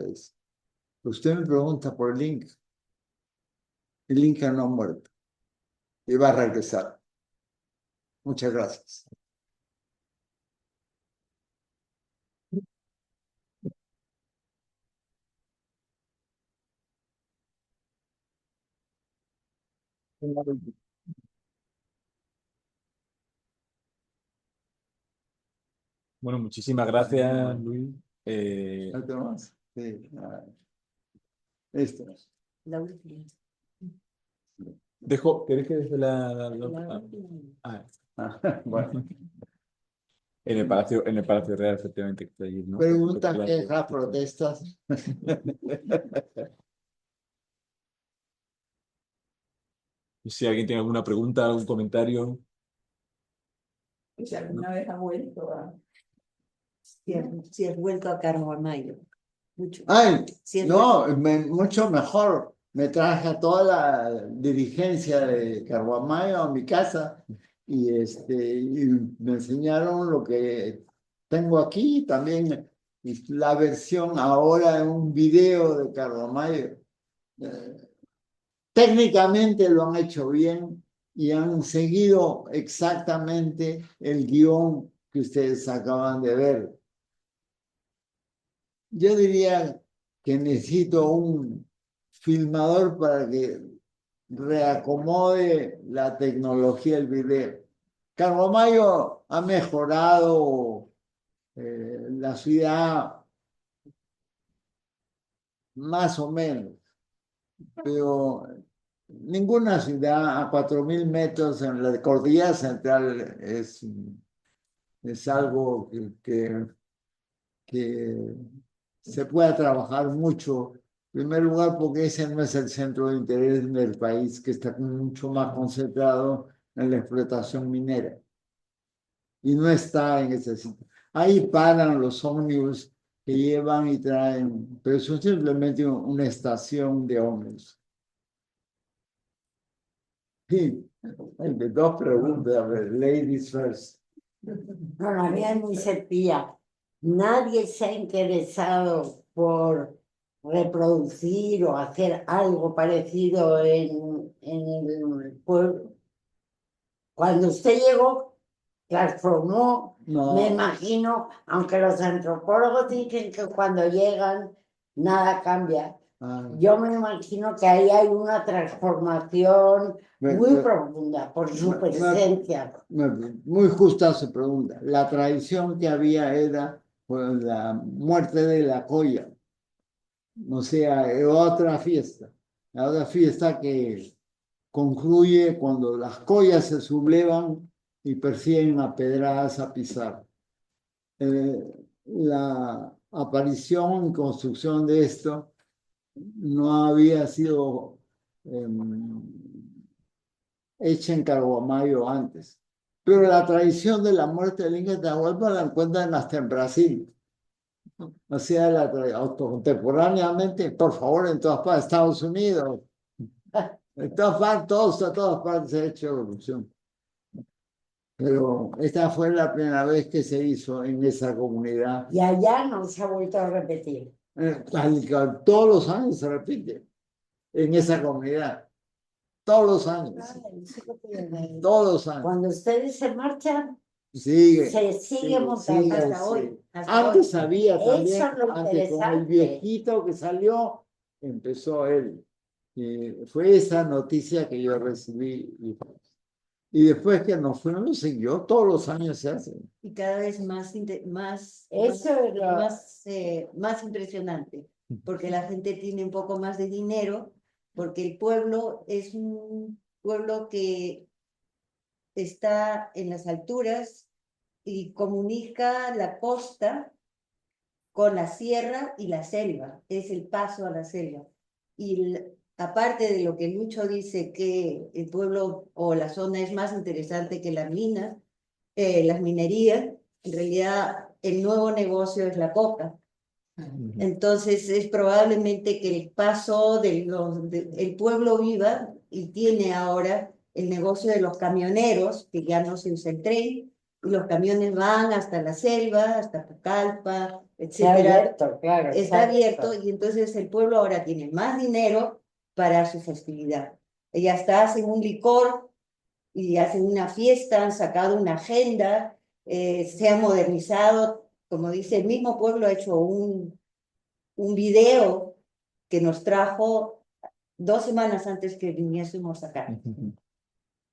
Usted me pregunta por el Inca no ha muerto y va a regresar. Muchas gracias. Bueno, muchísimas gracias, Luis. ¿Otro más? Sí. Esto. ¿Querés que desde la... Bueno. en el Palacio Real, efectivamente, que está allí, ¿no? Preguntas, Claro. quejas, protestas. Si alguien tiene alguna pregunta, algún comentario. Si alguna vez ha vuelto a... Si has vuelto a Carhuamayo. Mucho. Ay, Si has no, mucho mejor. Me traje a toda la dirigencia de Carguamayo a mi casa y me enseñaron lo que tengo aquí, también la versión ahora en un video de Carguamayo. Técnicamente lo han hecho bien y han seguido exactamente el guión que ustedes acaban de ver. Yo diría que necesito un filmador para que reacomode la tecnología del video. Carbomayo ha mejorado la ciudad más o menos, pero ninguna ciudad a 4.000 metros en la cordillera central es algo que se pueda trabajar mucho. En primer lugar, porque ese no es el centro de interés del país, que está mucho más concentrado en la explotación minera. Y no está en ese sitio. Ahí paran los ómnibus que llevan y traen, pero son simplemente una estación de ómnibus. Sí, hay dos preguntas, a ver, ladies first. No, la mía es muy sencilla. Nadie se ha interesado por reproducir o hacer algo parecido en el pueblo. Cuando usted llegó, transformó, No. me imagino, aunque los antropólogos dicen que cuando llegan nada cambia. Yo me imagino que ahí hay una transformación muy profunda por su presencia. Muy justa su pregunta. La tradición que había era pues, la muerte de la colla, o sea, otra fiesta. La otra fiesta que concluye cuando las collas se sublevan y persiguen a pedradas a pisar. La aparición y construcción de esto no había sido hecha en Carguamayo antes. Pero la tradición de la muerte del Inca Atahualpa la encuentran hasta en Brasil. O sea, contemporáneamente, por favor, en todas partes, Estados Unidos, en todas partes se ha hecho evolución. Pero esta fue la primera vez que se hizo en esa comunidad. Y allá no se ha vuelto a repetir. Todos los años se repite en esa comunidad. Todos los años. Todos los años. Cuando ustedes se marchan, sigue, se sigue montando hasta hoy. Antes había también, Eso es lo antes con el interesante. viejito que salió, empezó él. Y fue esa noticia que yo recibí. Y después que nos fuimos, siguió, todos los años se hace. Y cada vez más, Eso es lo más impresionante, porque la gente tiene un poco más de dinero, porque el pueblo es un pueblo que está en las alturas y comunica la costa con la sierra y la selva, es el paso a la selva. Y aparte de lo que Lucho dice, que el pueblo o la zona es más interesante que las minas, las minerías, en realidad el nuevo negocio es la coca. Entonces es probablemente que el paso el pueblo viva y tiene ahora el negocio de los camioneros, que ya no se usa el tren, y los camiones van hasta la selva, hasta Pucallpa, está etcétera. abierto, claro. Está abierto y entonces el pueblo ahora tiene más dinero para su festividad. Y hasta hacen un licor y hacen una fiesta, han sacado una agenda, se ha modernizado, como dice, el mismo pueblo ha hecho un video que nos trajo 2 semanas antes que viniésemos acá.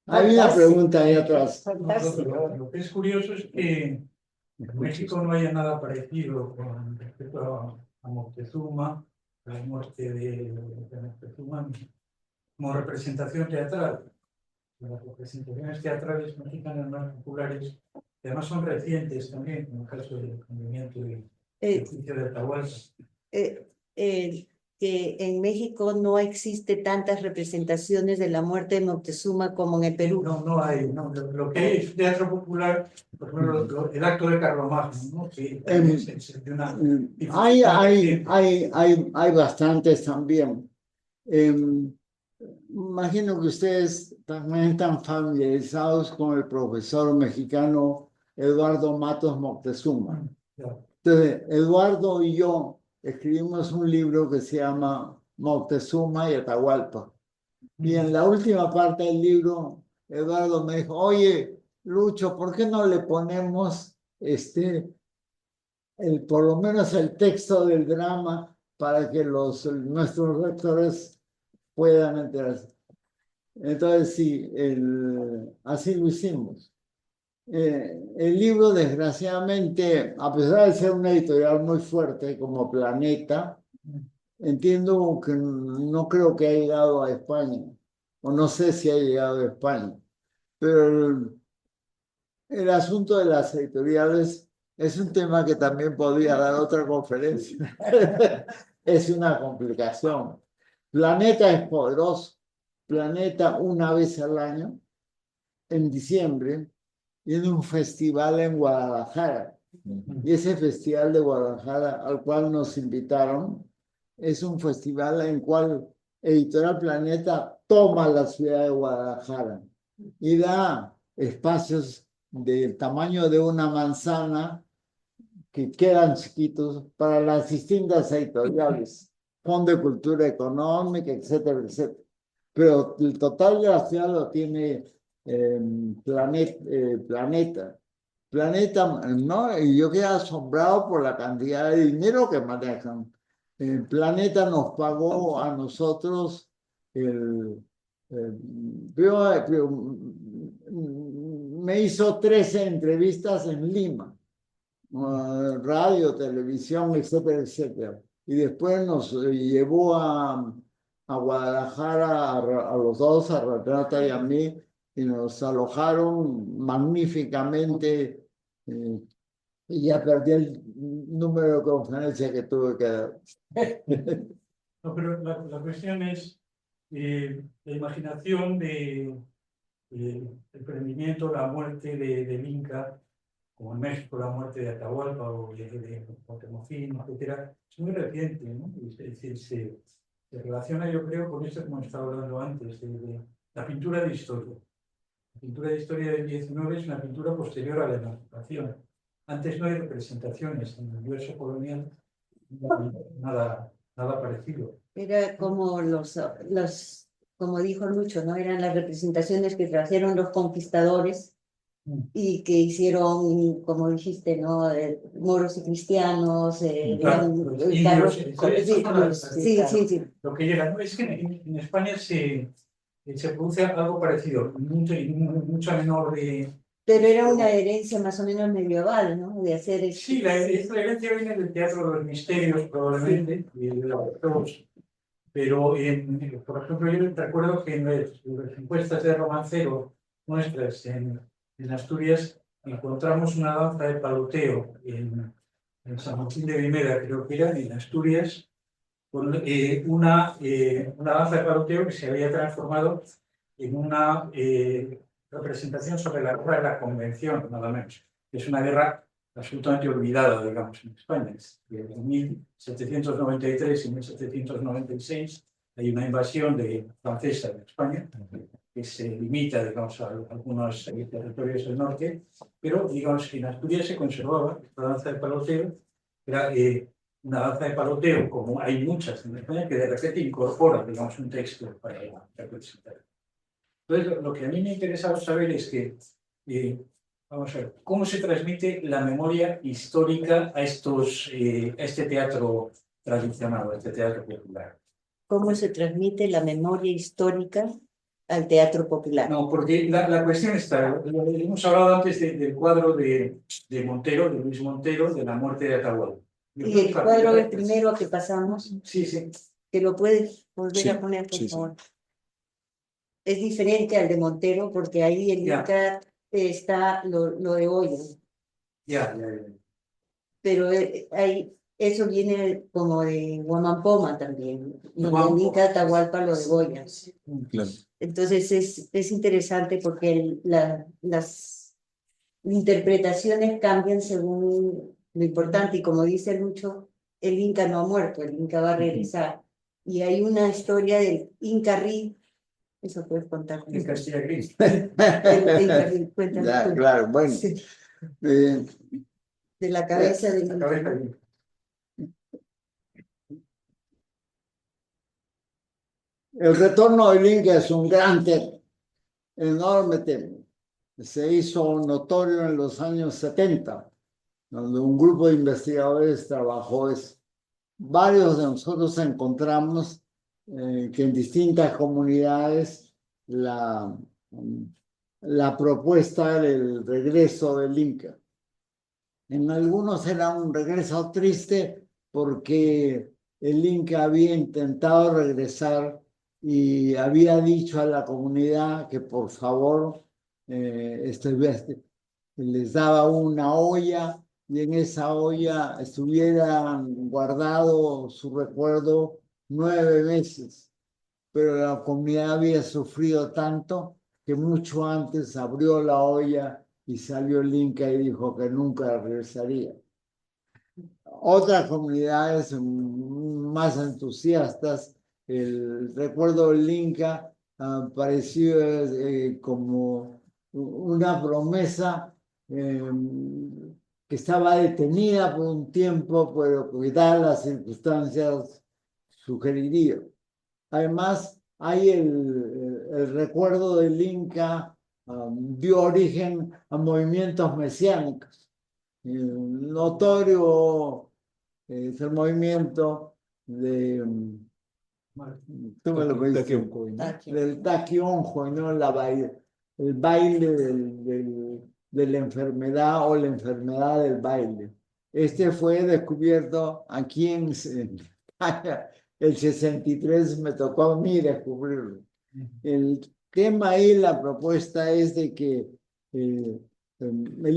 Hay una pregunta ahí atrás. Lo que es curioso es que en México no haya nada parecido con respecto a Moctezuma, a la muerte de Moctezuma, como representación teatral. las representaciones teatrales mexicanas más populares, que además son recientes también, como el caso del movimiento del juicio de Atahualpa. Que en México no existe tantas representaciones de la muerte de Moctezuma como en el Perú. No hay, no. Lo que es teatro popular, por ejemplo, el acto de Carlomagno, ¿no? Que es de una hay bastantes también. Imagino que ustedes también están familiarizados con el profesor mexicano Eduardo Matos Moctezuma. Entonces, Eduardo y yo escribimos un libro que se llama Moctezuma y Atahualpa. Y en la última parte del libro, Eduardo me dijo, oye, Lucho, ¿por qué no le ponemos por lo menos el texto del drama para que nuestros lectores puedan enterarse? Entonces, sí, así lo hicimos. El libro, desgraciadamente, a pesar de ser una editorial muy fuerte como Planeta, entiendo que no creo que haya llegado a España, o no sé si ha llegado a España, pero el asunto de las editoriales es un tema que también podría dar otra conferencia. Es una complicación. Planeta es poderoso. Planeta, una vez al año, en diciembre, tiene un festival en Guadalajara. Y ese festival de Guadalajara al cual nos invitaron es un festival en el cual Editorial Planeta toma la ciudad de Guadalajara y da espacios del tamaño de una manzana que quedan chiquitos para las distintas editoriales, Fondo de Cultura Económica, etcétera, etcétera. Pero el total de la ciudad lo tiene Planeta. Planeta, ¿no? Y yo quedé asombrado por la cantidad de dinero que manejan. Planeta nos pagó a nosotros me hizo 13 entrevistas en Lima, radio, televisión, etcétera, etcétera. Y después nos llevó a Guadalajara a los dos, a Renata y a mí, y nos alojaron magníficamente. Y ya perdí el número de conferencia que tuve que dar. No, pero la cuestión es la imaginación del emprendimiento, la muerte del Inca, como en México la muerte de Atahualpa o de Moctezuma, etcétera, es muy reciente, ¿no? Es decir, se relaciona, yo creo, con esto como estaba hablando antes, de la pintura de historia. La pintura de historia del 19 es una pintura posterior a la emancipación. Antes no hay representaciones en el universo colonial, nada parecido. Era como como dijo Lucho, ¿no? Eran las representaciones que trajeron los conquistadores y que hicieron, como dijiste, ¿no? Moros y cristianos, sí. Lo que llega, ¿no? Es que en España se produce algo parecido, mucha menor de... Pero era una herencia más o menos medieval, ¿no? De hacer... Sí, la herencia viene del teatro de los misterios, probablemente, y de los... Pero, por ejemplo, yo recuerdo que en las encuestas de romancero nuestras en Asturias encontramos una danza de paloteo en San Martín de Vimera, creo que era, en Asturias, con una danza de paloteo que se había transformado en una representación sobre la guerra de la Convención, nada menos. Es una guerra absolutamente olvidada, digamos, en España. En 1793 y 1796 hay una invasión francesa de España que se limita, digamos, a algunos territorios del norte, pero, digamos, en Asturias se conservaba esta danza de paloteo, era una danza de paloteo, como hay muchas en España, que de repente incorpora, digamos, un texto para representar. Entonces, lo que a mí me interesaba saber es que, vamos a ver, ¿cómo se transmite la memoria histórica a este teatro tradicional, a este teatro popular? ¿Cómo se transmite la memoria histórica al teatro popular? No, porque la cuestión está, hemos hablado antes del cuadro de Montero, de Luis Montero, de la muerte de Atahualpa. Y el cuadro el primero que pasamos, sí. que lo puedes volver a poner, por favor. es diferente al de Montero porque ahí el Ya. Inca está lo de Oya, Ya. pero eso viene como de Huamampoma también, donde el Huamampoma. Inca Atahualpa lo de Goya. Claro. Entonces es interesante porque las interpretaciones cambian según lo importante y como dice Lucho, el Inca no ha muerto, el Inca va a regresar. Y hay una historia del Inca Rí, eso puedes contar. En Castilla Gris. El Inca Rí, cuéntalo Ya, tú. claro, bueno. Sí, eh, de la cabeza del La Inca. cabeza bien. el retorno del Inca es un gran tema, enorme tema. Se hizo notorio en los años 70, donde un grupo de investigadores trabajó eso. Varios de nosotros encontramos que en distintas comunidades la propuesta del regreso del Inca. En algunos era un regreso triste porque el Inca había intentado regresar y había dicho a la comunidad que por favor les daba una olla y en esa olla estuvieran guardado su recuerdo 9 meses. Pero la comunidad había sufrido tanto que mucho antes abrió la olla y salió el Inca y dijo que nunca regresaría. Otras comunidades más entusiastas, el recuerdo del Inca pareció como una promesa que estaba detenida por un tiempo, pero que dadas las circunstancias sugeriría. Además, hay el recuerdo del Inca dio origen a movimientos mesiánicos. Notorio es el movimiento de, tú me lo pediste, del Taquionjo, ¿no? El baile de la enfermedad o la enfermedad del baile. Este fue descubierto aquí en el 63, me tocó a mí descubrirlo. El tema ahí, la propuesta es de que el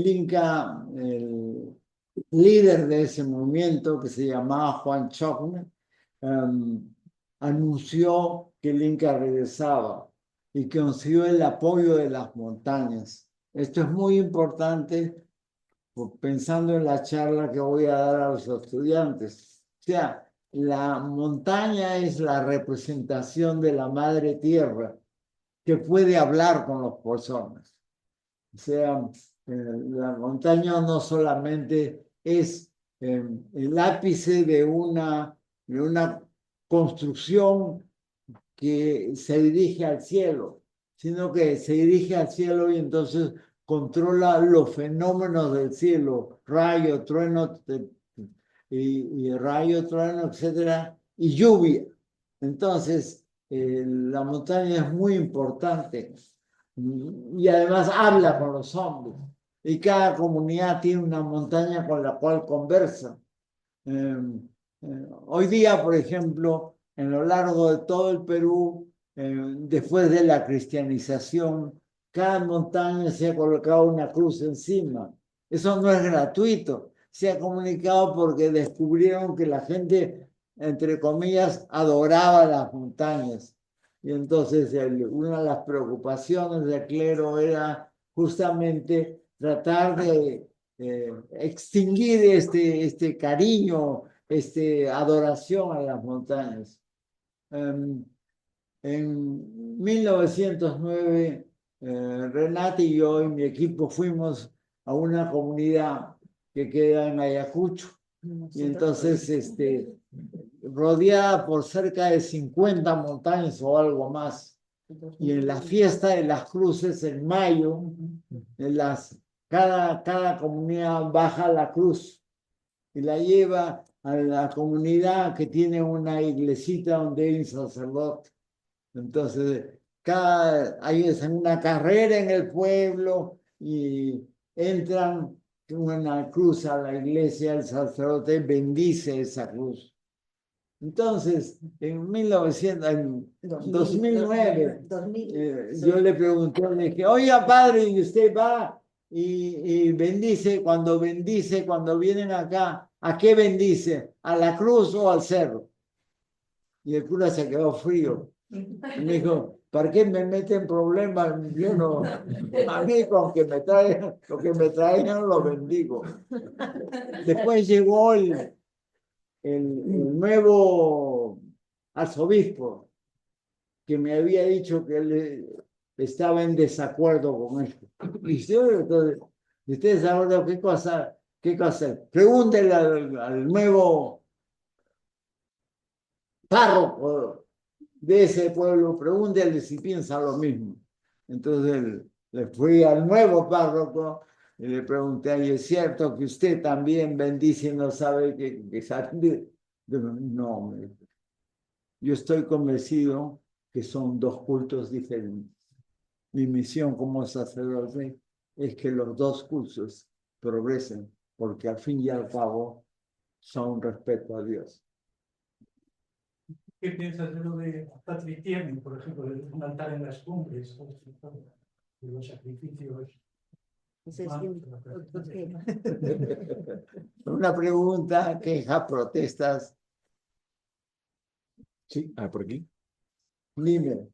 Inca, el líder de ese movimiento, que se llamaba Juan Chocne, anunció que el Inca regresaba y consiguió el apoyo de las montañas. Esto es muy importante pensando en la charla que voy a dar a los estudiantes. O sea, la montaña es la representación de la madre tierra que puede hablar con las personas. O sea, la montaña no solamente es el ápice de una construcción que se dirige al cielo, sino que se dirige al cielo y entonces controla los fenómenos del cielo, rayo, trueno, y rayo, trueno, etcétera, y lluvia. Entonces, la montaña es muy importante y además habla con los hombres. Y cada comunidad tiene una montaña con la cual conversa. Hoy día, por ejemplo, en lo largo de todo el Perú, después de la cristianización, cada montaña se ha colocado una cruz encima. Eso no es gratuito. Se ha comunicado porque descubrieron que la gente, entre comillas, adoraba las montañas. Y entonces una de las preocupaciones del clero era justamente tratar de extinguir este cariño, adoración a las montañas. En 1909, Renate y yo y mi equipo fuimos a una comunidad que queda en Ayacucho. Y entonces, rodeada por cerca de 50 montañas o algo más. Y en la fiesta de las cruces, en mayo, cada comunidad baja la cruz y la lleva a la comunidad que tiene una iglesita donde hay un sacerdote. Entonces, hay una carrera en el pueblo y entran una cruz a la iglesia, el sacerdote bendice esa cruz. Entonces, en 2009, 2000, yo le pregunté, le dije, oiga, padre, ¿y usted va y bendice, cuando vienen acá, ¿a qué bendice? ¿A la cruz o al cerro? Y el cura se quedó frío. Y me dijo, ¿para qué me meten problemas? Yo no, a mí con que me traigan, lo que me traigan lo bendigo. Después llegó el nuevo arzobispo, que me había dicho que él estaba en desacuerdo con esto. Y yo, entonces, ustedes ahora, ¿qué cosa? Pregúntenle al nuevo párroco de ese pueblo, pregúntenle si piensa lo mismo. Entonces le fui al nuevo párroco y le pregunté, ¿y es cierto que usted también bendice y no sabe que salir? No, yo estoy convencido que son dos cultos diferentes. Mi misión como sacerdote es que los dos cultos progresen, porque al fin y al cabo son respeto a Dios. ¿Qué piensas de lo de Patriciano, por ejemplo, de un altar en las cumbres, de los sacrificios? Ese es otro tema. Una pregunta, queja, protestas. Sí, por aquí. Dime.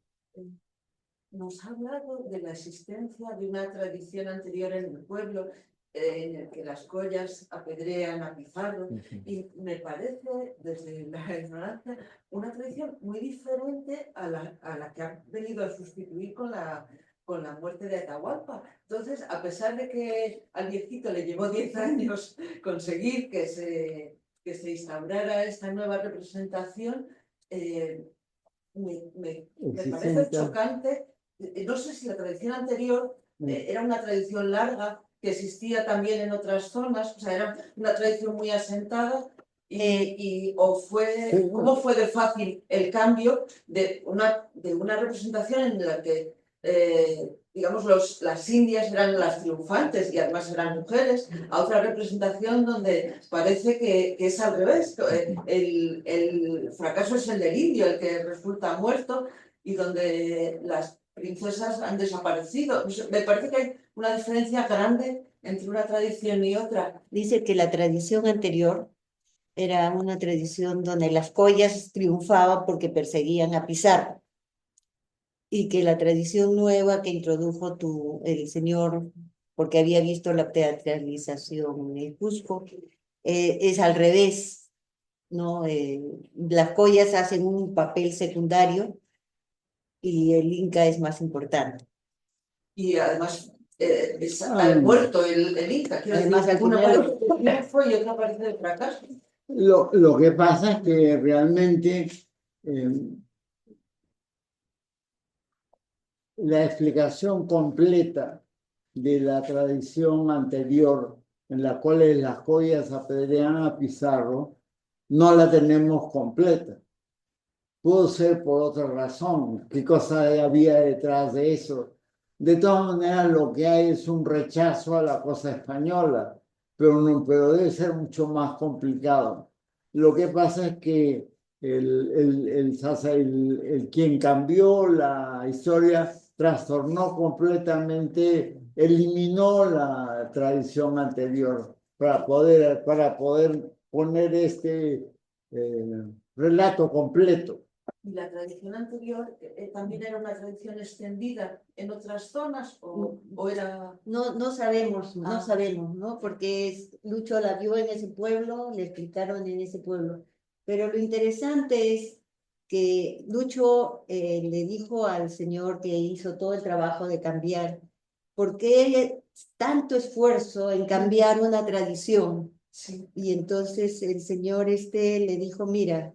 Nos ha hablado de la existencia de una tradición anterior en el pueblo en el que las collas apedrean a Pizarro y me parece, desde la ignorancia, una tradición muy diferente a la que ha venido a sustituir con la muerte de Atahualpa. Entonces, a pesar de que al viejito le llevó 10 años conseguir que se instaurara esta nueva representación, me parece chocante. No sé si la tradición anterior era una tradición larga que existía también en otras zonas, o sea, era una tradición muy asentada ¿cómo fue de fácil el cambio de una representación en la que digamos las indias eran las triunfantes y además eran mujeres, a otra representación donde parece que es al revés, el fracaso es el del indio, el que resulta muerto y donde las princesas han desaparecido. Me parece que hay una diferencia grande entre una tradición y otra. Dice que la tradición anterior era una tradición donde las collas triunfaban porque perseguían a Pizarro, y que la tradición nueva que introdujo el señor, porque había visto la teatralización en Cusco, es al revés, ¿no? Las collas hacen un papel secundario y el Inca es más importante. Y además ha muerto el Inca, quiero Además, decir, al una final- parece de triunfo y otra parece de fracaso. Lo que pasa es que realmente la explicación completa de la tradición anterior en la cual las collas apedrean a Pizarro no la tenemos completa. Pudo ser por otra razón. ¿Qué cosa había detrás de eso? De todas maneras, lo que hay es un rechazo a la cosa española, pero debe ser mucho más complicado. Lo que pasa es que quien cambió la historia trastornó completamente, eliminó la tradición anterior para poder poner este relato completo. ¿Y la tradición anterior también era una tradición extendida en otras zonas o era...? No sabemos, ¿no? Porque Lucho la vio en ese pueblo, le explicaron en ese pueblo. Pero lo interesante es que Lucho le dijo al señor que hizo todo el trabajo de cambiar, ¿por qué tanto esfuerzo en cambiar una tradición? Sí. Y entonces el señor le dijo, mira,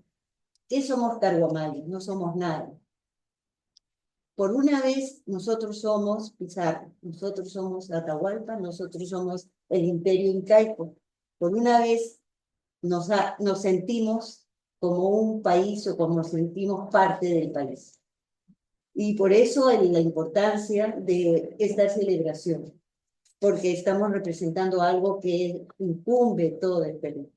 ¿qué somos Tarhuamali? No somos nada. Por una vez nosotros somos Pizarro, nosotros somos Atahualpa, nosotros somos el imperio incaico. Por una vez nos sentimos como un país o como sentimos parte del país. Y por eso la importancia de esta celebración, porque estamos representando algo que incumbe todo el Perú.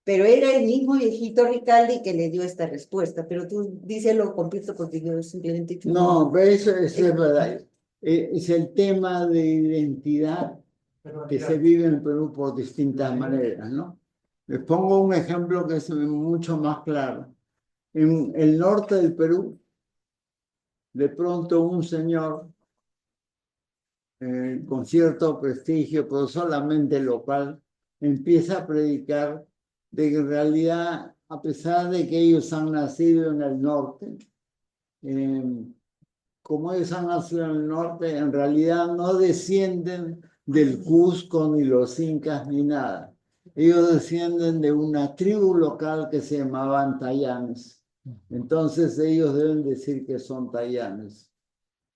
Pero era el mismo viejito Ricaldi que le dio esta respuesta, pero tú díselo completo porque yo simplemente... No, pero eso es verdad. Es el tema de identidad que se vive en Perú por distintas maneras, ¿no? Les pongo un ejemplo que es mucho más claro. En el norte del Perú, de pronto un señor con cierto prestigio, pero solamente local, empieza a predicar de que en realidad, a pesar de que ellos han nacido en el norte, como ellos han nacido en el norte, en realidad no descienden del Cusco ni los incas ni nada. Ellos descienden de una tribu local que se llamaban Tayanes. Entonces ellos deben decir que son Tayanes.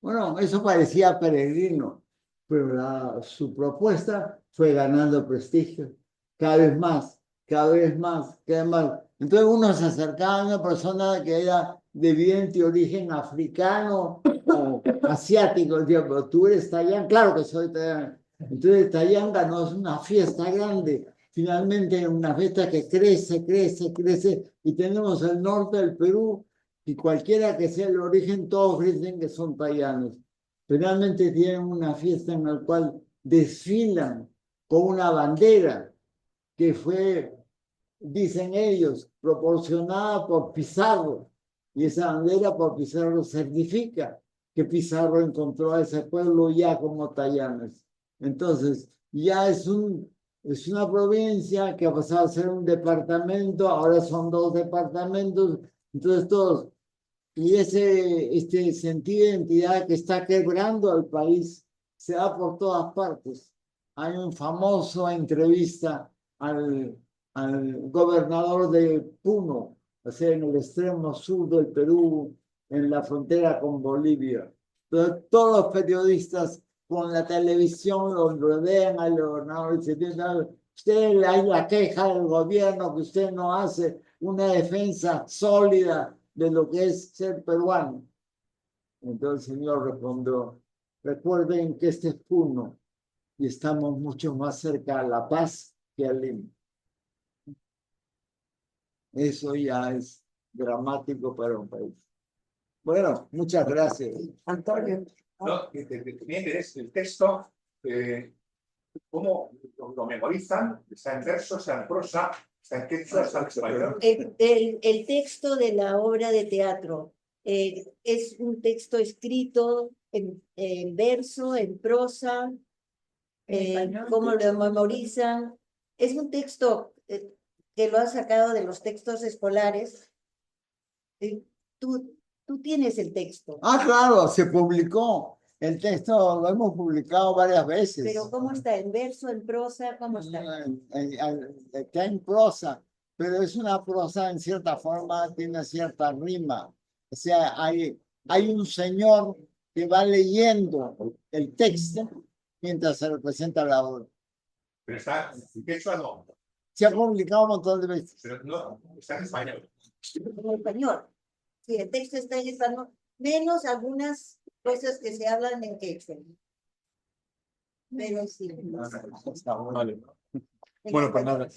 Bueno, eso parecía peregrino, pero su propuesta fue ganando prestigio, cada vez más, cada vez más, cada vez más. Entonces uno se acercaba a una persona que era de evidente origen africano o asiático, decía, pero tú eres Tayán, claro que soy Tayán. Entonces Tayán ganó una fiesta grande, finalmente una fiesta que crece, crece, crece, y tenemos el norte del Perú, y cualquiera que sea el origen, todos dicen que son tayanos. Finalmente tienen una fiesta en la cual desfilan con una bandera que fue, dicen ellos, proporcionada por Pizarro. Y esa bandera por Pizarro certifica que Pizarro encontró a ese pueblo ya como tayanos. Entonces, ya es una provincia que ha pasado a ser un departamento, ahora son 2 departamentos, entonces todos. Y este sentido de identidad que está quebrando al país se da por todas partes. Hay una famosa entrevista al gobernador de Puno, o sea, en el extremo sur del Perú, en la frontera con Bolivia. Entonces, todos los periodistas con la televisión lo rodean al gobernador y dicen, usted hay la queja del gobierno que usted no hace una defensa sólida de lo que es ser peruano. Entonces el señor respondió, recuerden que este es Puno y estamos mucho más cerca a La Paz que a Lima. Eso ya es dramático para un país. Bueno, muchas gracias. Antonio. No, también es el texto, cómo lo memorizan, sea en verso, sea en prosa, sea en quechua, sea en español. El texto de la obra de teatro es un texto escrito en verso, en prosa, cómo lo memorizan. Es un texto que lo has sacado de los textos escolares. Tú tienes el texto. Ah, claro, se publicó. El texto lo hemos publicado varias veces. Pero ¿cómo está? ¿En verso, en prosa? ¿Cómo está? Está en prosa, pero es una prosa en cierta forma, tiene cierta rima. O sea, hay un señor que va leyendo el texto mientras se representa la obra. Pero está en quechua, no. Se ha publicado un montón de veces. Pero no, está en español. En español. Sí, el texto está en español, menos algunas cosas que se hablan en quechua. Pero sí. Vale. Bueno, pues nada.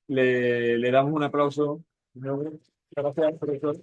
Le damos un aplauso. Gracias, profesor.